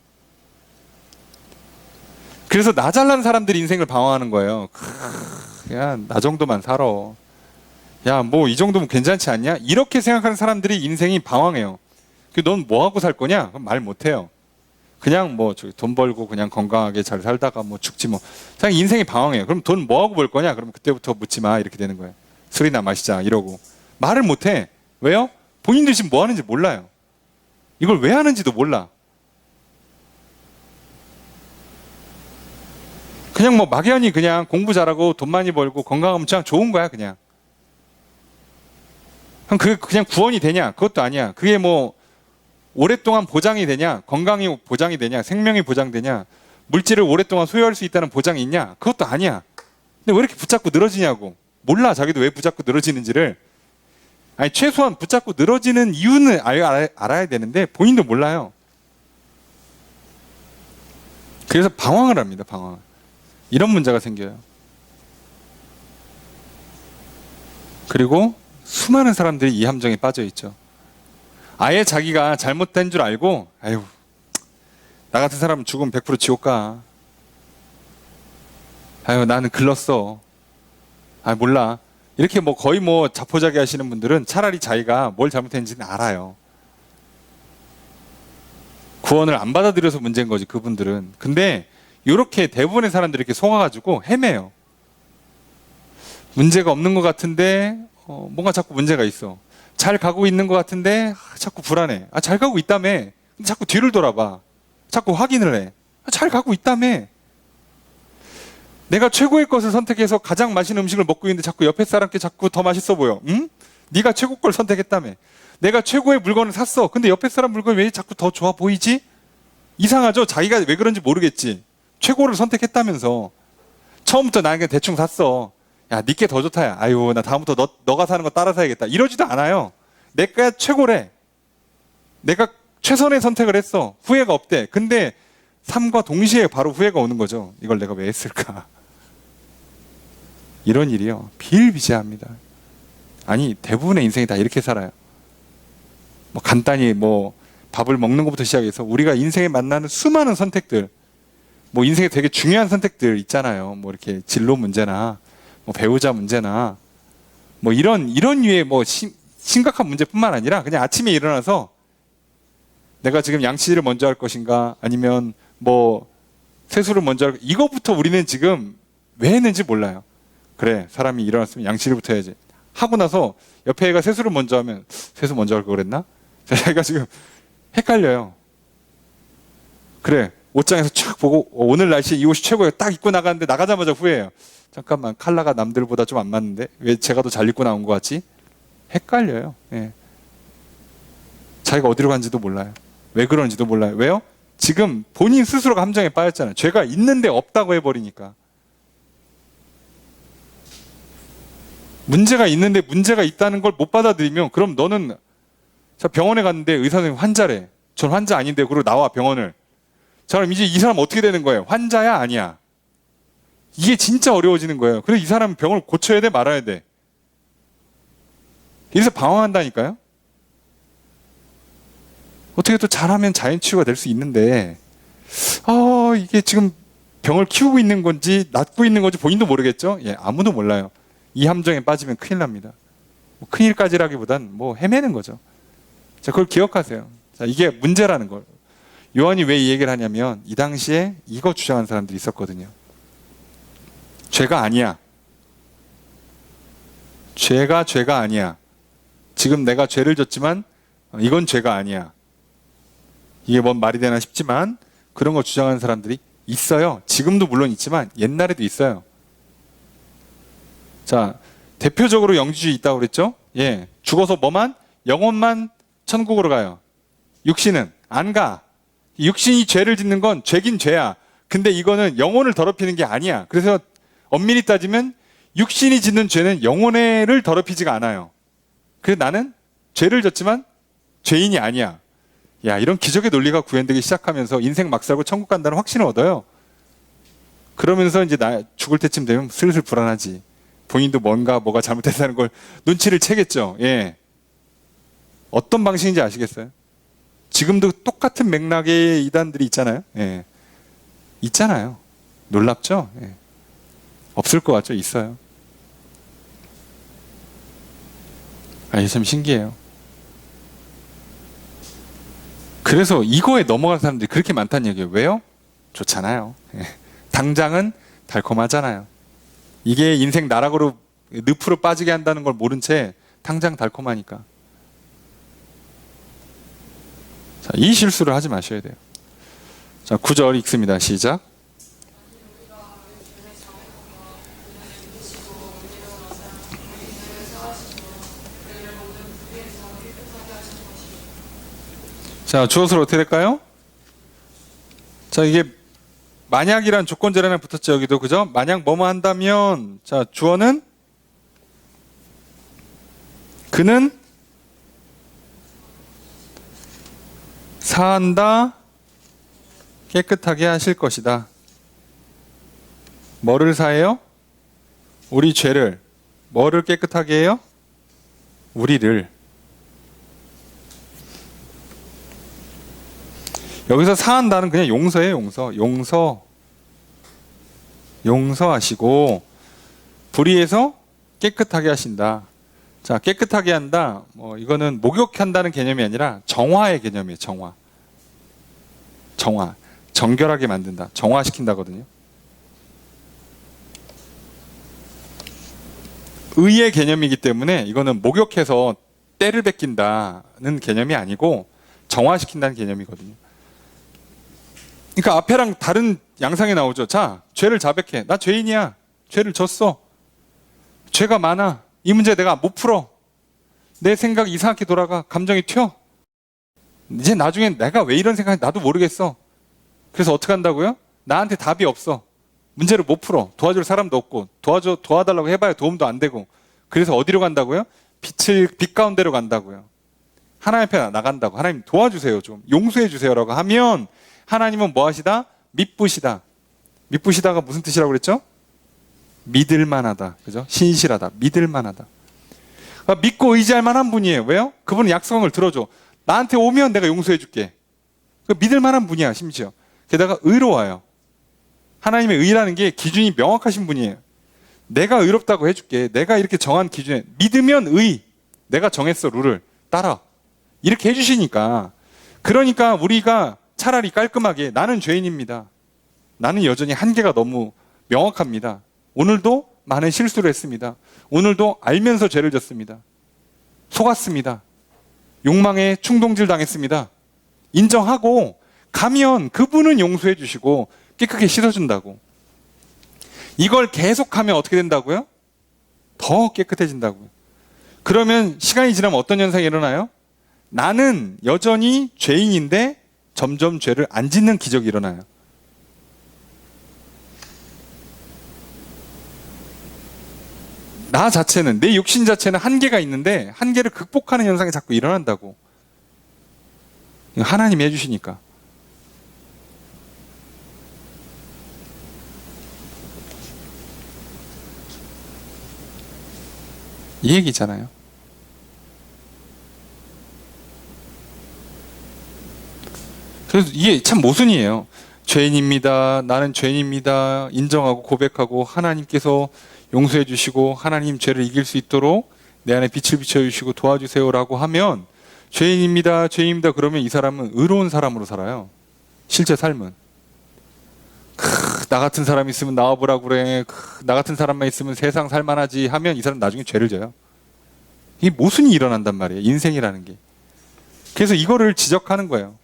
그래서 나 잘난 사람들이 인생을 방황하는 거예요. 야, 나 정도만 살아. 야, 뭐 이 정도면 괜찮지 않냐? 이렇게 생각하는 사람들이 인생이 방황해요. 넌 뭐 하고 살 거냐? 그럼 말 못해요. 그냥 뭐 돈 벌고 그냥 건강하게 잘 살다가 뭐 죽지 뭐. 그냥 인생이 방황해요. 그럼 돈 뭐 하고 벌 거냐? 그러면 그때부터 묻지 마 이렇게 되는 거예요. 술이나 마시자 이러고 말을 못 해. 왜요? 본인들 지금 뭐 하는지 몰라요. 이걸 왜 하는지도 몰라. 그냥 뭐 막연히 그냥 공부 잘하고 돈 많이 벌고 건강하면 그냥 좋은 거야 그냥. 그게 그냥 구원이 되냐? 그것도 아니야. 그게 뭐 오랫동안 보장이 되냐? 건강이 보장이 되냐? 생명이 보장되냐? 물질을 오랫동안 소유할 수 있다는 보장이 있냐? 그것도 아니야. 근데 왜 이렇게 붙잡고 늘어지냐고. 몰라. 자기도 왜 붙잡고 늘어지는지를. 아니 최소한 붙잡고 늘어지는 이유는 알아야 되는데 본인도 몰라요. 그래서 방황을 합니다. 방황. 이런 문제가 생겨요. 그리고 수많은 사람들이 이 함정에 빠져 있죠. 아예 자기가 잘못된 줄 알고 아유 나 같은 사람은 죽으면 100% 지옥 가. 아유 나는 글렀어. 아 몰라. 이렇게 뭐 거의 뭐 자포자기 하시는 분들은 차라리 자기가 뭘 잘못했는지는 알아요. 구원을 안 받아들여서 문제인 거지 그분들은. 근데 이렇게 대부분의 사람들이 이렇게 속아가지고 헤매요. 문제가 없는 것 같은데 뭔가 자꾸 문제가 있어. 잘 가고 있는 것 같은데 자꾸 불안해. 잘 가고 있다며. 근데 자꾸 뒤를 돌아봐. 자꾸 확인을 해. 잘 가고 있다며. 내가 최고의 것을 선택해서 가장 맛있는 음식을 먹고 있는데 자꾸 옆에 사람께 자꾸 더 맛있어 보여. 응? 네가 최고 걸 선택했다며. 내가 최고의 물건을 샀어. 근데 옆에 사람 물건이 왜 자꾸 더 좋아 보이지? 이상하죠? 자기가 왜 그런지 모르겠지. 최고를 선택했다면서. 처음부터 나는 그냥 대충 샀어. 야, 니께 더 좋다. 야. 아유, 나 다음부터 너가 사는 거 따라 사야겠다. 이러지도 않아요. 내가 최고래. 내가 최선의 선택을 했어. 후회가 없대. 근데 삶과 동시에 바로 후회가 오는 거죠. 이걸 내가 왜 했을까? 이런 일이요. 비일비재합니다. 아니, 대부분의 인생이 다 이렇게 살아요. 뭐 간단히 뭐 밥을 먹는 것부터 시작해서 우리가 인생에 만나는 수많은 선택들, 뭐 인생에 되게 중요한 선택들 있잖아요. 뭐 이렇게 진로 문제나 뭐 배우자 문제나 뭐 이런 류의 뭐 심각한 문제뿐만 아니라 그냥 아침에 일어나서 내가 지금 양치질을 먼저 할 것인가 아니면 뭐 세수를 먼저 할 이거부터 우리는 지금 왜 했는지 몰라요. 그래 사람이 일어났으면 양치질부터 해야지 하고 나서 옆에 애가 세수를 먼저 하면 세수 먼저 할 걸 그랬나? 자기가 지금 헷갈려요. 그래 옷장에서 촥 보고 오늘 날씨 이 옷이 최고예요. 딱 입고 나가는데 나가자마자 후회해요. 잠깐만 컬러가 남들보다 좀 안 맞는데 왜 제가 더 잘 입고 나온 것 같지? 헷갈려요. 예. 자기가 어디로 간지도 몰라요. 왜 그런지도 몰라요. 왜요? 지금 본인 스스로가 함정에 빠졌잖아요. 죄가 있는데 없다고 해버리니까. 문제가 있는데 문제가 있다는 걸 못 받아들이면 그럼 너는 자 병원에 갔는데 의사 선생님 환자래. 전 환자 아닌데 그러고 나와 병원을. 자 그럼 이제 이 사람 어떻게 되는 거예요? 환자야 아니야? 이게 진짜 어려워지는 거예요. 그래서 이 사람은 병을 고쳐야 돼 말아야 돼. 이래서 방황한다니까요. 어떻게 또 잘하면 자연치유가 될 수 있는데 이게 지금 병을 키우고 있는 건지 낫고 있는 건지 본인도 모르겠죠? 예, 아무도 몰라요. 이 함정에 빠지면 큰일 납니다. 뭐 큰일까지라기보단 뭐 헤매는 거죠. 자, 그걸 기억하세요. 자, 이게 문제라는 걸. 요한이 왜 이 얘기를 하냐면 이 당시에 이거 주장한 사람들이 있었거든요. 죄가 아니야. 죄가 아니야. 지금 내가 죄를 졌지만 이건 죄가 아니야. 이게 뭔 말이 되나 싶지만 그런 걸 주장하는 사람들이 있어요. 지금도 물론 있지만 옛날에도 있어요. 자, 대표적으로 영지주의 있다고 그랬죠? 예. 죽어서 뭐만? 영혼만 천국으로 가요. 육신은 안 가. 육신이 죄를 짓는 건 죄긴 죄야. 근데 이거는 영혼을 더럽히는 게 아니야. 그래서 엄밀히 따지면 육신이 짓는 죄는 영혼을 더럽히지가 않아요. 그래서 나는 죄를 졌지만 죄인이 아니야. 야, 이런 기적의 논리가 구현되기 시작하면서 인생 막 살고 천국 간다는 확신을 얻어요. 그러면서 이제 나 죽을 때쯤 되면 슬슬 불안하지. 본인도 뭐가 잘못됐다는 걸 눈치를 채겠죠. 예. 어떤 방식인지 아시겠어요? 지금도 똑같은 맥락의 이단들이 있잖아요. 예. 있잖아요. 놀랍죠? 예. 없을 것 같죠? 있어요. 참 신기해요. 그래서 이거에 넘어가는 사람들이 그렇게 많다는 얘기예요. 왜요? 좋잖아요. 당장은 달콤하잖아요. 이게 인생 나락으로 늪으로 빠지게 한다는 걸 모른 채 당장 달콤하니까. 자, 이 실수를 하지 마셔야 돼요. 자, 9절 읽습니다. 시작. 자, 주어서로 어떻게 될까요? 자, 이게 만약이란 조건절에 하나 붙었죠, 여기도. 그죠? 만약 뭐뭐 한다면, 자, 주어는 그는 사한다, 깨끗하게 하실 것이다. 뭐를 사해요? 우리 죄를. 뭐를 깨끗하게 해요? 우리를. 여기서 사한다는 그냥 용서예요, 용서. 용서하시고, 불의해서 깨끗하게 하신다. 자, 깨끗하게 한다. 이거는 목욕한다는 개념이 아니라 정화의 개념이에요, 정화. 정결하게 만든다. 정화시킨다거든요. 의의 개념이기 때문에 이거는 목욕해서 때를 뺏긴다는 개념이 아니고 정화시킨다는 개념이거든요. 그러니까 앞에랑 다른 양상이 나오죠. 자, 죄를 자백해. 나 죄인이야. 죄를 졌어. 죄가 많아. 이 문제 내가 못 풀어. 내 생각이 이상하게 돌아가. 감정이 튀어. 이제 나중엔 내가 왜 이런 생각인지 나도 모르겠어. 그래서 어떻게 한다고요? 나한테 답이 없어. 문제를 못 풀어. 도와줄 사람도 없고 도와달라고 해봐야 도움도 안 되고. 그래서 어디로 간다고요? 빛 가운데로 간다고요. 하나님 앞에 나간다고. 하나님 도와주세요. 좀 용서해 주세요라고 하면 하나님은 뭐 하시다? 미쁘시다. 미쁘시다가 무슨 뜻이라고 그랬죠? 믿을 만하다. 그죠? 신실하다. 믿을 만하다. 그러니까 믿고 의지할 만한 분이에요. 왜요? 그분은 약속을 들어줘. 나한테 오면 내가 용서해 줄게. 믿을 만한 분이야, 심지어. 게다가 의로워요. 하나님의 의라는 게 기준이 명확하신 분이에요. 내가 의롭다고 해줄게. 내가 이렇게 정한 기준에 믿으면 의. 내가 정했어, 룰을. 따라. 이렇게 해주시니까. 그러니까 우리가 차라리 깔끔하게 나는 죄인입니다. 나는 여전히 한계가 너무 명확합니다. 오늘도 많은 실수를 했습니다. 오늘도 알면서 죄를 졌습니다. 속았습니다. 욕망에 충동질 당했습니다. 인정하고 가면 그분은 용서해 주시고 깨끗하게 씻어준다고. 이걸 계속하면 어떻게 된다고요? 더 깨끗해진다고요. 그러면 시간이 지나면 어떤 현상이 일어나요? 나는 여전히 죄인인데 점점 죄를 안 짓는 기적이 일어나요. 나 자체는, 내 육신 자체는 한계가 있는데 한계를 극복하는 현상이 자꾸 일어난다고. 하나님이 해주시니까. 이 얘기잖아요. 그래서 이게 참 모순이에요. 죄인입니다. 나는 죄인입니다. 인정하고 고백하고 하나님께서 용서해 주시고 하나님 죄를 이길 수 있도록 내 안에 빛을 비춰주시고 도와주세요라고 하면 죄인입니다. 죄인입니다. 그러면 이 사람은 의로운 사람으로 살아요. 실제 삶은. 나 같은 사람 있으면 나와보라고 그래. 나 같은 사람만 있으면 세상 살만하지 하면 이 사람 나중에 죄를 져요. 이게 모순이 일어난단 말이에요. 인생이라는 게. 그래서 이거를 지적하는 거예요.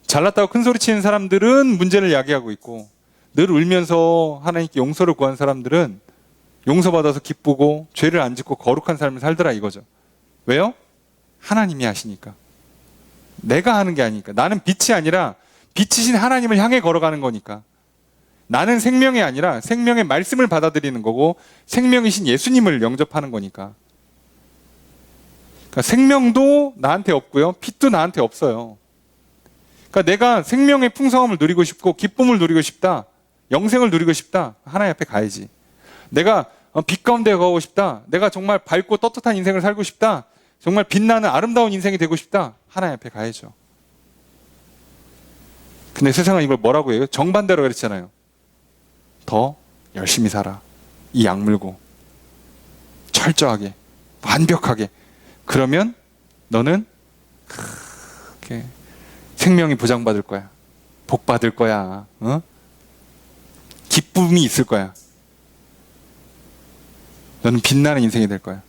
잘났다고 큰소리 치는 사람들은 문제를 야기하고 있고 늘 울면서 하나님께 용서를 구한 사람들은 용서받아서 기쁘고 죄를 안 짓고 거룩한 삶을 살더라 이거죠. 왜요? 하나님이 하시니까. 내가 하는 게 아니니까. 나는 빛이 아니라 빛이신 하나님을 향해 걸어가는 거니까. 나는 생명이 아니라 생명의 말씀을 받아들이는 거고 생명이신 예수님을 영접하는 거니까. 그러니까 생명도 나한테 없고요. 빛도 나한테 없어요. 그러니까 내가 생명의 풍성함을 누리고 싶고 기쁨을 누리고 싶다. 영생을 누리고 싶다. 하나님 앞에 가야지. 내가 빛 가운데 가고 싶다. 내가 정말 밝고 떳떳한 인생을 살고 싶다. 정말 빛나는 아름다운 인생이 되고 싶다. 하나님 앞에 가야죠. 근데 세상은 이걸 뭐라고 해요? 정반대로 그랬잖아요. 더 열심히 살아. 이 약물고 철저하게 완벽하게. 그러면 너는 생명이 보장받을 거야. 복 받을 거야. 어? 기쁨이 있을 거야. 너는 빛나는 인생이 될 거야.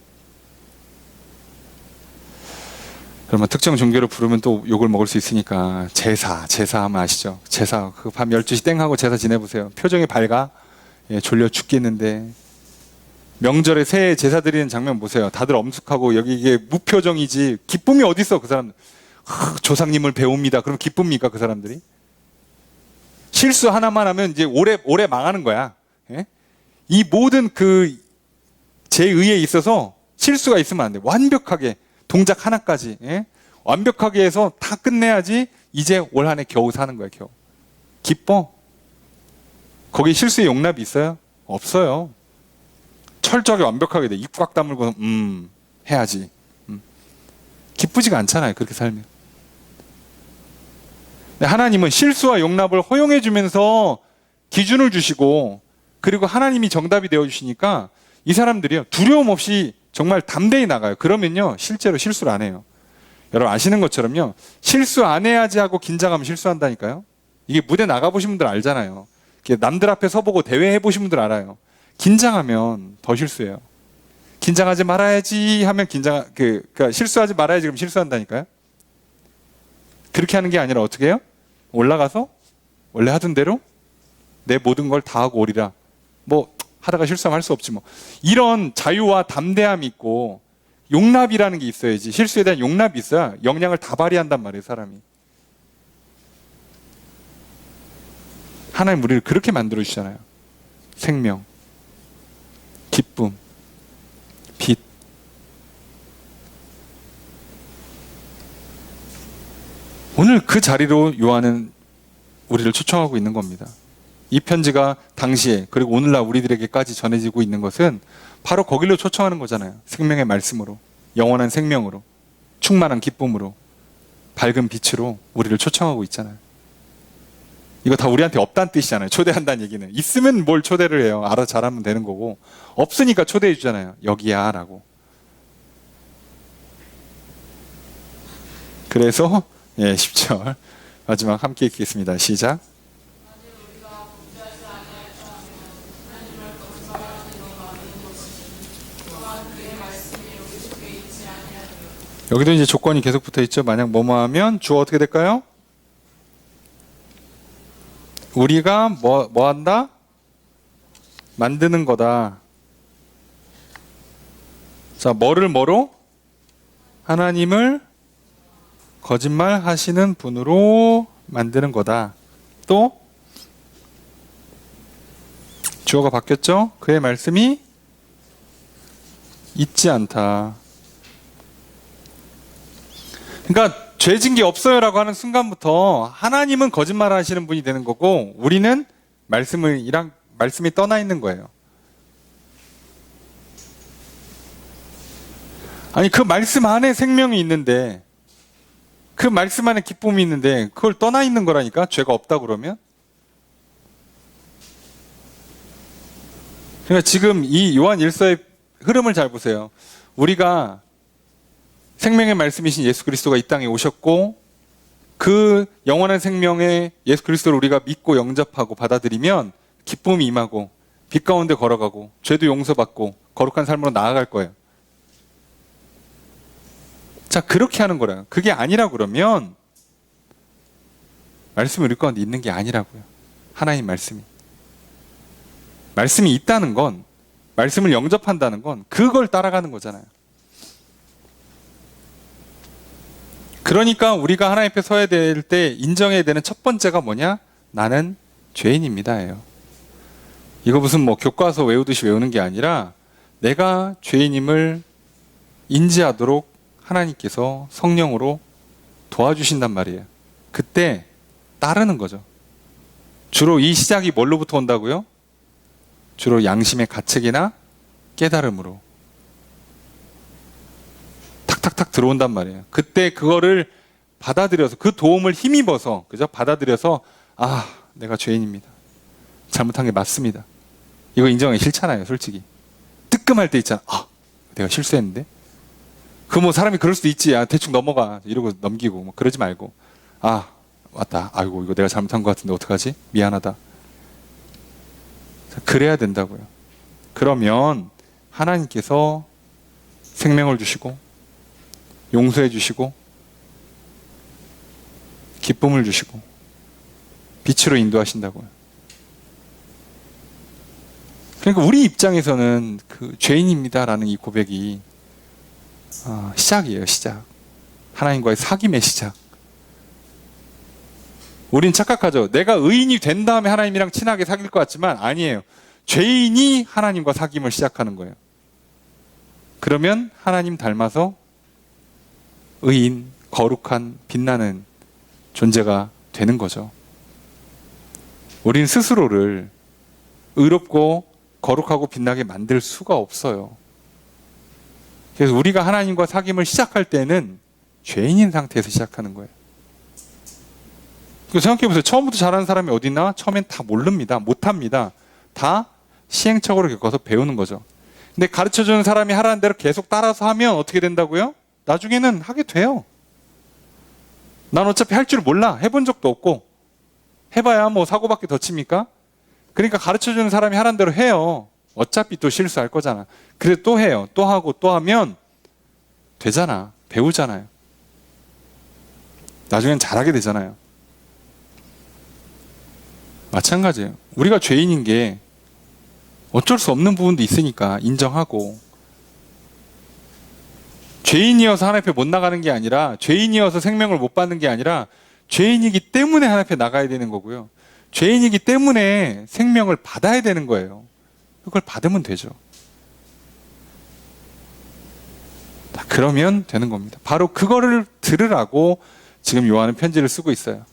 그러면 특정 종교를 부르면 또 욕을 먹을 수 있으니까 제사 하면 아시죠? 제사 그 밤 12시 땡 하고 제사 지내보세요. 표정이 밝아. 예, 졸려 죽겠는데. 명절에 새해 제사 드리는 장면 보세요. 다들 엄숙하고 여기 이게 무표정이지 기쁨이 어디 있어 그 사람. 조상님을 배웁니다. 그럼 기쁩니까 그 사람들이? 실수 하나만 하면 이제 오래 망하는 거야. 예? 이 모든 그 제의에 있어서 실수가 있으면 안 돼. 완벽하게 동작 하나까지 완벽하게 해서 다 끝내야지 이제 올 한 해 겨우 사는 거야. 겨우. 기뻐? 거기 실수의 용납이 있어요? 없어요. 철저하게 완벽하게 돼. 입 꽉 다물고 해야지. 기쁘지가 않잖아요. 그렇게 살면. 하나님은 실수와 용납을 허용해 주면서 기준을 주시고 그리고 하나님이 정답이 되어 주시니까 이 사람들이요 두려움 없이 정말 담대히 나가요. 그러면요 실제로 실수를 안 해요. 여러분 아시는 것처럼요 실수 안 해야지 하고 긴장하면 실수한다니까요. 이게 무대 나가보신 분들 알잖아요. 남들 앞에 서보고 대회 해보신 분들 알아요. 긴장하면 더 실수해요. 긴장하지 말아야지 하면 그러니까 실수하지 말아야지 그럼 실수한다니까요. 그렇게 하는 게 아니라 어떻게 해요? 올라가서 원래 하던 대로 내 모든 걸 다 하고 오리라. 뭐 하다가 실수하면 할 수 없지 뭐. 이런 자유와 담대함이 있고 용납이라는 게 있어야지. 실수에 대한 용납이 있어야 역량을 다 발휘한단 말이에요, 사람이. 하나님 우리를 그렇게 만들어 주시잖아요. 생명, 기쁨, 빛. 오늘 그 자리로 요한은 우리를 초청하고 있는 겁니다. 이 편지가 당시에 그리고 오늘날 우리들에게까지 전해지고 있는 것은 바로 거길로 초청하는 거잖아요. 생명의 말씀으로, 영원한 생명으로, 충만한 기쁨으로, 밝은 빛으로 우리를 초청하고 있잖아요. 이거 다 우리한테 없다는 뜻이잖아요. 초대한다는 얘기는. 있으면 뭘 초대를 해요. 알아서 잘하면 되는 거고. 없으니까 초대해 주잖아요. 여기야 라고. 그래서 10절 마지막 함께 읽겠습니다. 시작. 여기도 이제 조건이 계속 붙어 있죠. 만약 뭐뭐 하면 주어 어떻게 될까요? 우리가 뭐 한다? 만드는 거다. 자, 뭐로? 하나님을 거짓말 하시는 분으로 만드는 거다. 또 주어가 바뀌었죠? 그의 말씀이 있지 않다. 그러니까 죄진 게 없어요라고 하는 순간부터 하나님은 거짓말 하시는 분이 되는 거고 우리는 말씀이 떠나 있는 거예요. 아니 그 말씀 안에 생명이 있는데 그 말씀 안에 기쁨이 있는데 그걸 떠나 있는 거라니까. 죄가 없다 그러면. 그러니까 지금 이 요한 1서의 흐름을 잘 보세요. 우리가 생명의 말씀이신 예수 그리스도가 이 땅에 오셨고 그 영원한 생명의 예수 그리스도를 우리가 믿고 영접하고 받아들이면 기쁨이 임하고 빛 가운데 걸어가고 죄도 용서받고 거룩한 삶으로 나아갈 거예요. 자, 그렇게 하는 거라요. 그게 아니라 그러면 말씀이 우리 가운데 있는 게 아니라고요. 하나님 말씀이 있다는 건, 말씀을 영접한다는 건 그걸 따라가는 거잖아요. 그러니까 우리가 하나님 앞에 서야 될 때 인정해야 되는 첫 번째가 뭐냐? 나는 죄인입니다예요. 이거 무슨 교과서 외우듯이 외우는 게 아니라 내가 죄인임을 인지하도록 하나님께서 성령으로 도와주신단 말이에요. 그때 따르는 거죠. 주로 이 시작이 뭘로부터 온다고요? 주로 양심의 가책이나 깨달음으로 탁탁탁 들어온단 말이에요. 그때 그거를 받아들여서 그 도움을 힘입어서 그죠? 받아들여서 내가 죄인입니다. 잘못한 게 맞습니다. 이거 인정하기 싫잖아요, 솔직히. 뜨끔할 때 있잖아. 내가 실수했는데. 사람이 그럴 수도 있지. 대충 넘어가. 이러고 넘기고 그러지 말고 왔다. 아이고, 이거 내가 잘못한 것 같은데 어떡하지? 미안하다. 그래야 된다고요. 그러면 하나님께서 생명을 주시고 용서해 주시고 기쁨을 주시고 빛으로 인도하신다고요. 그러니까 우리 입장에서는 그 죄인입니다라는 이 고백이 시작이에요. 시작. 하나님과의 사귐의 시작. 우린 착각하죠. 내가 의인이 된 다음에 하나님이랑 친하게 사귈 것 같지만 아니에요. 죄인이 하나님과 사귐을 시작하는 거예요. 그러면 하나님 닮아서 의인, 거룩한, 빛나는 존재가 되는 거죠. 우린 스스로를 의롭고 거룩하고 빛나게 만들 수가 없어요. 그래서 우리가 하나님과 사귐을 시작할 때는 죄인인 상태에서 시작하는 거예요. 생각해보세요. 처음부터 잘하는 사람이 어디 있나? 처음엔 다 모릅니다. 못합니다. 다 시행착오를 겪어서 배우는 거죠. 근데 가르쳐주는 사람이 하라는 대로 계속 따라서 하면 어떻게 된다고요? 나중에는 하게 돼요. 난 어차피 할 줄 몰라. 해본 적도 없고. 해봐야 뭐 사고밖에 더 칩니까? 그러니까 가르쳐주는 사람이 하라는 대로 해요. 어차피 또 실수할 거잖아. 그래도 또 해요. 또 하고 또 하면 되잖아. 배우잖아요. 나중엔 잘하게 되잖아요. 마찬가지예요. 우리가 죄인인 게 어쩔 수 없는 부분도 있으니까 인정하고, 죄인이어서 하나님 앞에 못 나가는 게 아니라, 죄인이어서 생명을 못 받는 게 아니라 죄인이기 때문에 하나님 앞에 나가야 되는 거고요. 죄인이기 때문에 생명을 받아야 되는 거예요. 그걸 받으면 되죠. 그러면 되는 겁니다. 바로 그거를 들으라고 지금 요한은 편지를 쓰고 있어요.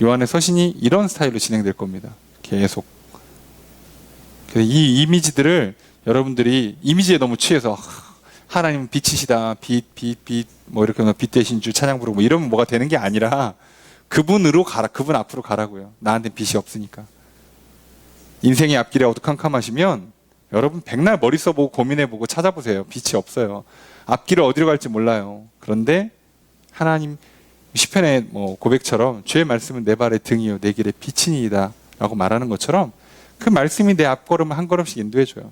요한의 서신이 이런 스타일로 진행될 겁니다. 계속. 이 이미지들을 여러분들이 이미지에 너무 취해서 하나님은 빛이시다, 빛, 뭐 이렇게 빛 대신 주 찬양 부르고 뭐 이러면 뭐가 되는 게 아니라 그분으로 가라, 그분 앞으로 가라고요. 나한테는 빛이 없으니까. 인생의 앞길이 어두컴컴하시면 여러분 백날 머리 써보고 고민해보고 찾아보세요. 빛이 없어요. 앞길을 어디로 갈지 몰라요. 그런데 하나님 시편의 고백처럼 주의 말씀은 내 발의 등이요 내 길의 빛이니이다 라고 말하는 것처럼 그 말씀이 내 앞걸음을 한 걸음씩 인도해줘요.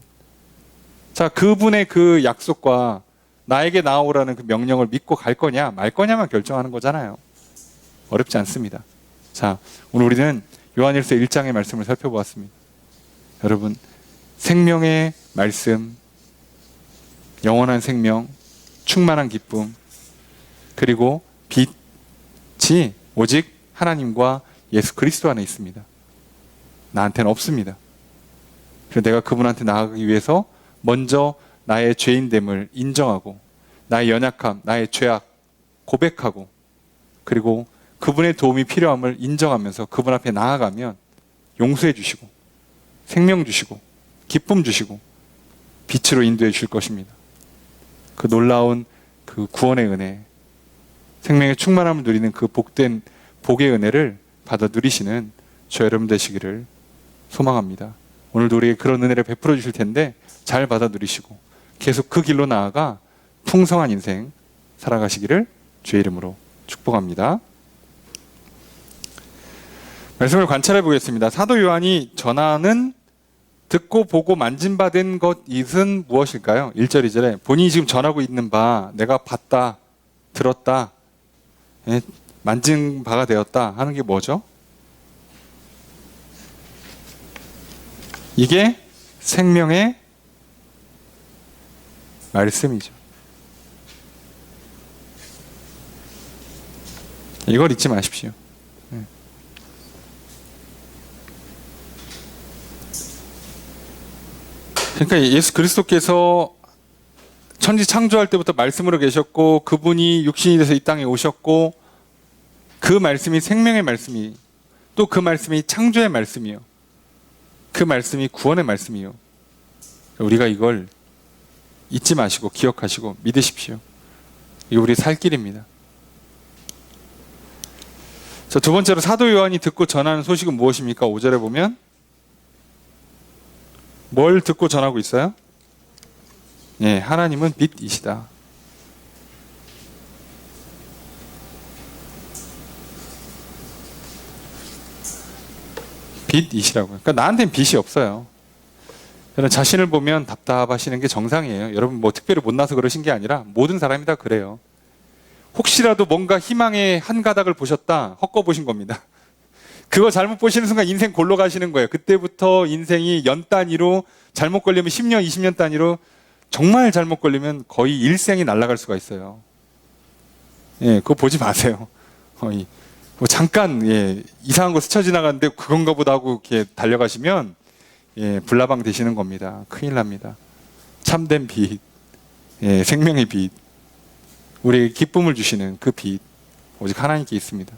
자, 그분의 그 약속과 나에게 나아오라는 그 명령을 믿고 갈 거냐 말 거냐만 결정하는 거잖아요. 어렵지 않습니다. 자, 오늘 우리는 요한일서 1장의 말씀을 살펴보았습니다. 여러분, 생명의 말씀, 영원한 생명, 충만한 기쁨, 그리고 빛이 오직 하나님과 예수 그리스도 안에 있습니다. 나한테는 없습니다. 그래서 내가 그분한테 나아가기 위해서 먼저 나의 죄인됨을 인정하고 나의 연약함, 나의 죄악 고백하고 그리고 그분의 도움이 필요함을 인정하면서 그분 앞에 나아가면 용서해 주시고 생명 주시고 기쁨 주시고 빛으로 인도해 주실 것입니다. 그 놀라운 그 구원의 은혜, 생명의 충만함을 누리는 그 복된 복의 은혜를 받아 누리시는 저 여러분 되시기를 소망합니다. 오늘도 우리에게 그런 은혜를 베풀어 주실 텐데 잘 받아 누리시고 계속 그 길로 나아가 풍성한 인생 살아가시기를 주의 이름으로 축복합니다. 말씀을 관찰해 보겠습니다. 사도 요한이 전하는 듣고 보고 만진바된 것은 무엇일까요? 1절 2절에 본인이 지금 전하고 있는 바 내가 봤다, 들었다, 만진 바가 되었다 하는 게 뭐죠? 이게 생명의 말씀이죠. 이걸 잊지 마십시오. 그러니까 예수 그리스도께서 천지 창조할 때부터 말씀으로 계셨고 그분이 육신이 돼서 이 땅에 오셨고 그 말씀이 생명의 말씀이 또 그 말씀이 창조의 말씀이요. 그 말씀이 구원의 말씀이요. 우리가 이걸 잊지 마시고 기억하시고 믿으십시오. 이게 우리 살 길입니다. 자, 두 번째로 사도 요한이 듣고 전하는 소식은 무엇입니까? 5절에 보면 뭘 듣고 전하고 있어요? 하나님은 빛이시다. 빛이시라고요. 그러니까 나한테는 빛이 없어요. 여러분 자신을 보면 답답하시는 게 정상이에요. 여러분 뭐 특별히 못나서 그러신 게 아니라 모든 사람이 다 그래요. 혹시라도 뭔가 희망의 한 가닥을 보셨다 헛거 보신 겁니다. 그거 잘못 보시는 순간 인생 골로 가시는 거예요. 그때부터 인생이 연 단위로 잘못 걸리면 10년, 20년 단위로 정말 잘못 걸리면 거의 일생이 날아갈 수가 있어요. 예, 그거 보지 마세요. 뭐 잠깐 이상한 거 스쳐 지나가는데 그건가 보다 하고 이렇게 달려가시면 불나방 되시는 겁니다. 큰일 납니다. 참된 빛, 생명의 빛, 우리에게 기쁨을 주시는 그 빛, 오직 하나님께 있습니다.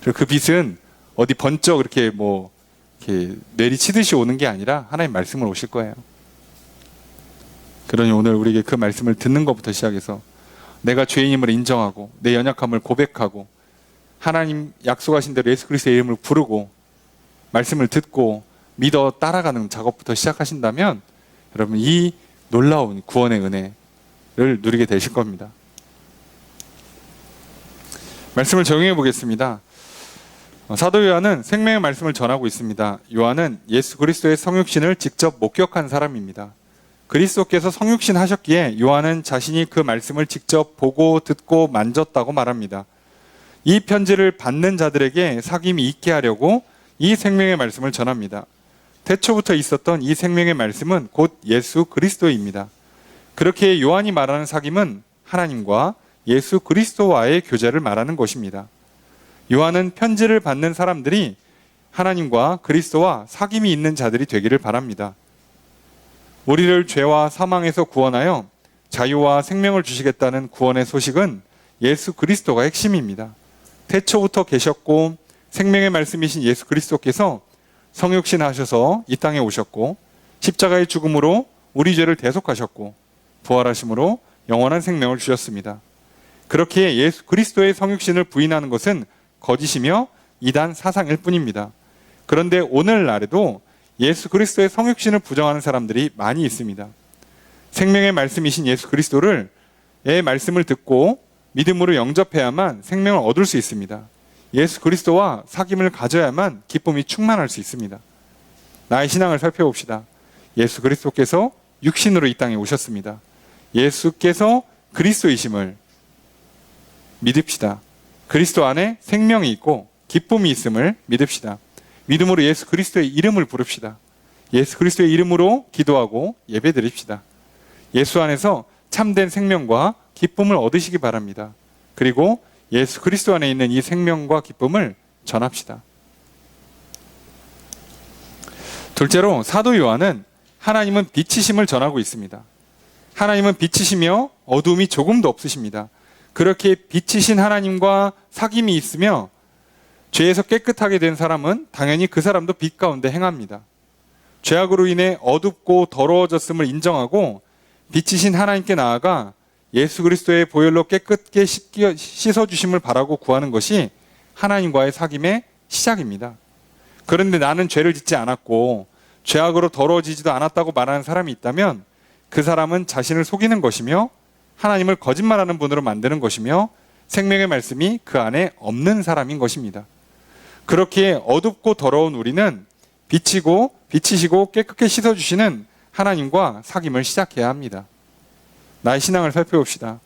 그리고 그 빛은 어디 번쩍 이렇게 이렇게 내리치듯이 오는 게 아니라 하나님 말씀을 오실 거예요. 그러니 오늘 우리에게 그 말씀을 듣는 것부터 시작해서 내가 죄인임을 인정하고 내 연약함을 고백하고 하나님 약속하신 대로 예수 그리스도의 이름을 부르고 말씀을 듣고 믿어 따라가는 작업부터 시작하신다면 여러분 이 놀라운 구원의 은혜를 누리게 되실 겁니다. 말씀을 적용해 보겠습니다. 사도 요한은 생명의 말씀을 전하고 있습니다. 요한은 예수 그리스도의 성육신을 직접 목격한 사람입니다. 그리스도께서 성육신 하셨기에 요한은 자신이 그 말씀을 직접 보고 듣고 만졌다고 말합니다. 이 편지를 받는 자들에게 사귐이 있게 하려고 이 생명의 말씀을 전합니다. 태초부터 있었던 이 생명의 말씀은 곧 예수 그리스도입니다. 그렇게 요한이 말하는 사귐은 하나님과 예수 그리스도와의 교제를 말하는 것입니다. 요한은 편지를 받는 사람들이 하나님과 그리스도와 사귐이 있는 자들이 되기를 바랍니다. 우리를 죄와 사망에서 구원하여 자유와 생명을 주시겠다는 구원의 소식은 예수 그리스도가 핵심입니다. 태초부터 계셨고 생명의 말씀이신 예수 그리스도께서 성육신 하셔서 이 땅에 오셨고 십자가의 죽음으로 우리 죄를 대속하셨고 부활하심으로 영원한 생명을 주셨습니다. 그렇게 예수 그리스도의 성육신을 부인하는 것은 거짓이며 이단 사상일 뿐입니다. 그런데 오늘날에도 예수 그리스도의 성육신을 부정하는 사람들이 많이 있습니다. 생명의 말씀이신 예수 그리스도의 말씀을 듣고 믿음으로 영접해야만 생명을 얻을 수 있습니다. 예수 그리스도와 사귐을 가져야만 기쁨이 충만할 수 있습니다. 나의 신앙을 살펴봅시다. 예수 그리스도께서 육신으로 이 땅에 오셨습니다. 예수께서 그리스도이심을 믿읍시다. 그리스도 안에 생명이 있고 기쁨이 있음을 믿읍시다. 믿음으로 예수 그리스도의 이름을 부릅시다. 예수 그리스도의 이름으로 기도하고 예배드립시다. 예수 안에서 참된 생명과 기쁨을 얻으시기 바랍니다. 그리고 예수 그리스도 안에 있는 이 생명과 기쁨을 전합시다. 둘째로 사도 요한은 하나님은 빛이심을 전하고 있습니다. 하나님은 빛이시며 어두움이 조금도 없으십니다. 그렇게 빛이신 하나님과 사귐이 있으며 죄에서 깨끗하게 된 사람은 당연히 그 사람도 빛 가운데 행합니다. 죄악으로 인해 어둡고 더러워졌음을 인정하고 빛이신 하나님께 나아가 예수 그리스도의 보혈로 깨끗게 씻어주심을 바라고 구하는 것이 하나님과의 사귐의 시작입니다. 그런데 나는 죄를 짓지 않았고 죄악으로 더러워지지도 않았다고 말하는 사람이 있다면 그 사람은 자신을 속이는 것이며 하나님을 거짓말하는 분으로 만드는 것이며 생명의 말씀이 그 안에 없는 사람인 것입니다. 그렇게 어둡고 더러운 우리는 빛이시고 깨끗게 씻어주시는 하나님과 사귐을 시작해야 합니다. 나의 신앙을 살펴봅시다.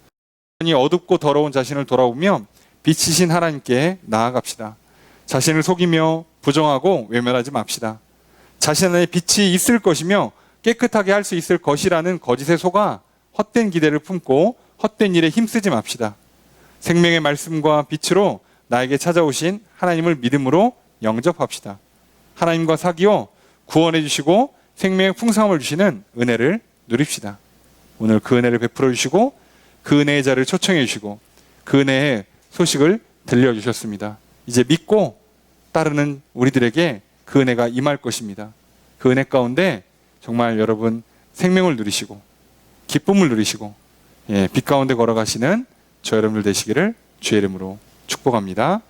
어둡고 더러운 자신을 돌아보며 빛이신 하나님께 나아갑시다. 자신을 속이며 부정하고 외면하지 맙시다. 자신 안에 빛이 있을 것이며 깨끗하게 할 수 있을 것이라는 거짓에 속아 헛된 기대를 품고 헛된 일에 힘쓰지 맙시다. 생명의 말씀과 빛으로 나에게 찾아오신 하나님을 믿음으로 영접합시다. 하나님과 사귀어 구원해 주시고 생명의 풍성함을 주시는 은혜를 누립시다. 오늘 그 은혜를 베풀어 주시고 그 은혜의 자를 초청해 주시고 그 은혜의 소식을 들려주셨습니다. 이제 믿고 따르는 우리들에게 그 은혜가 임할 것입니다. 그 은혜 가운데 정말 여러분 생명을 누리시고 기쁨을 누리시고 빛 가운데 걸어가시는 저 여러분들 되시기를 주의 이름으로 축복합니다.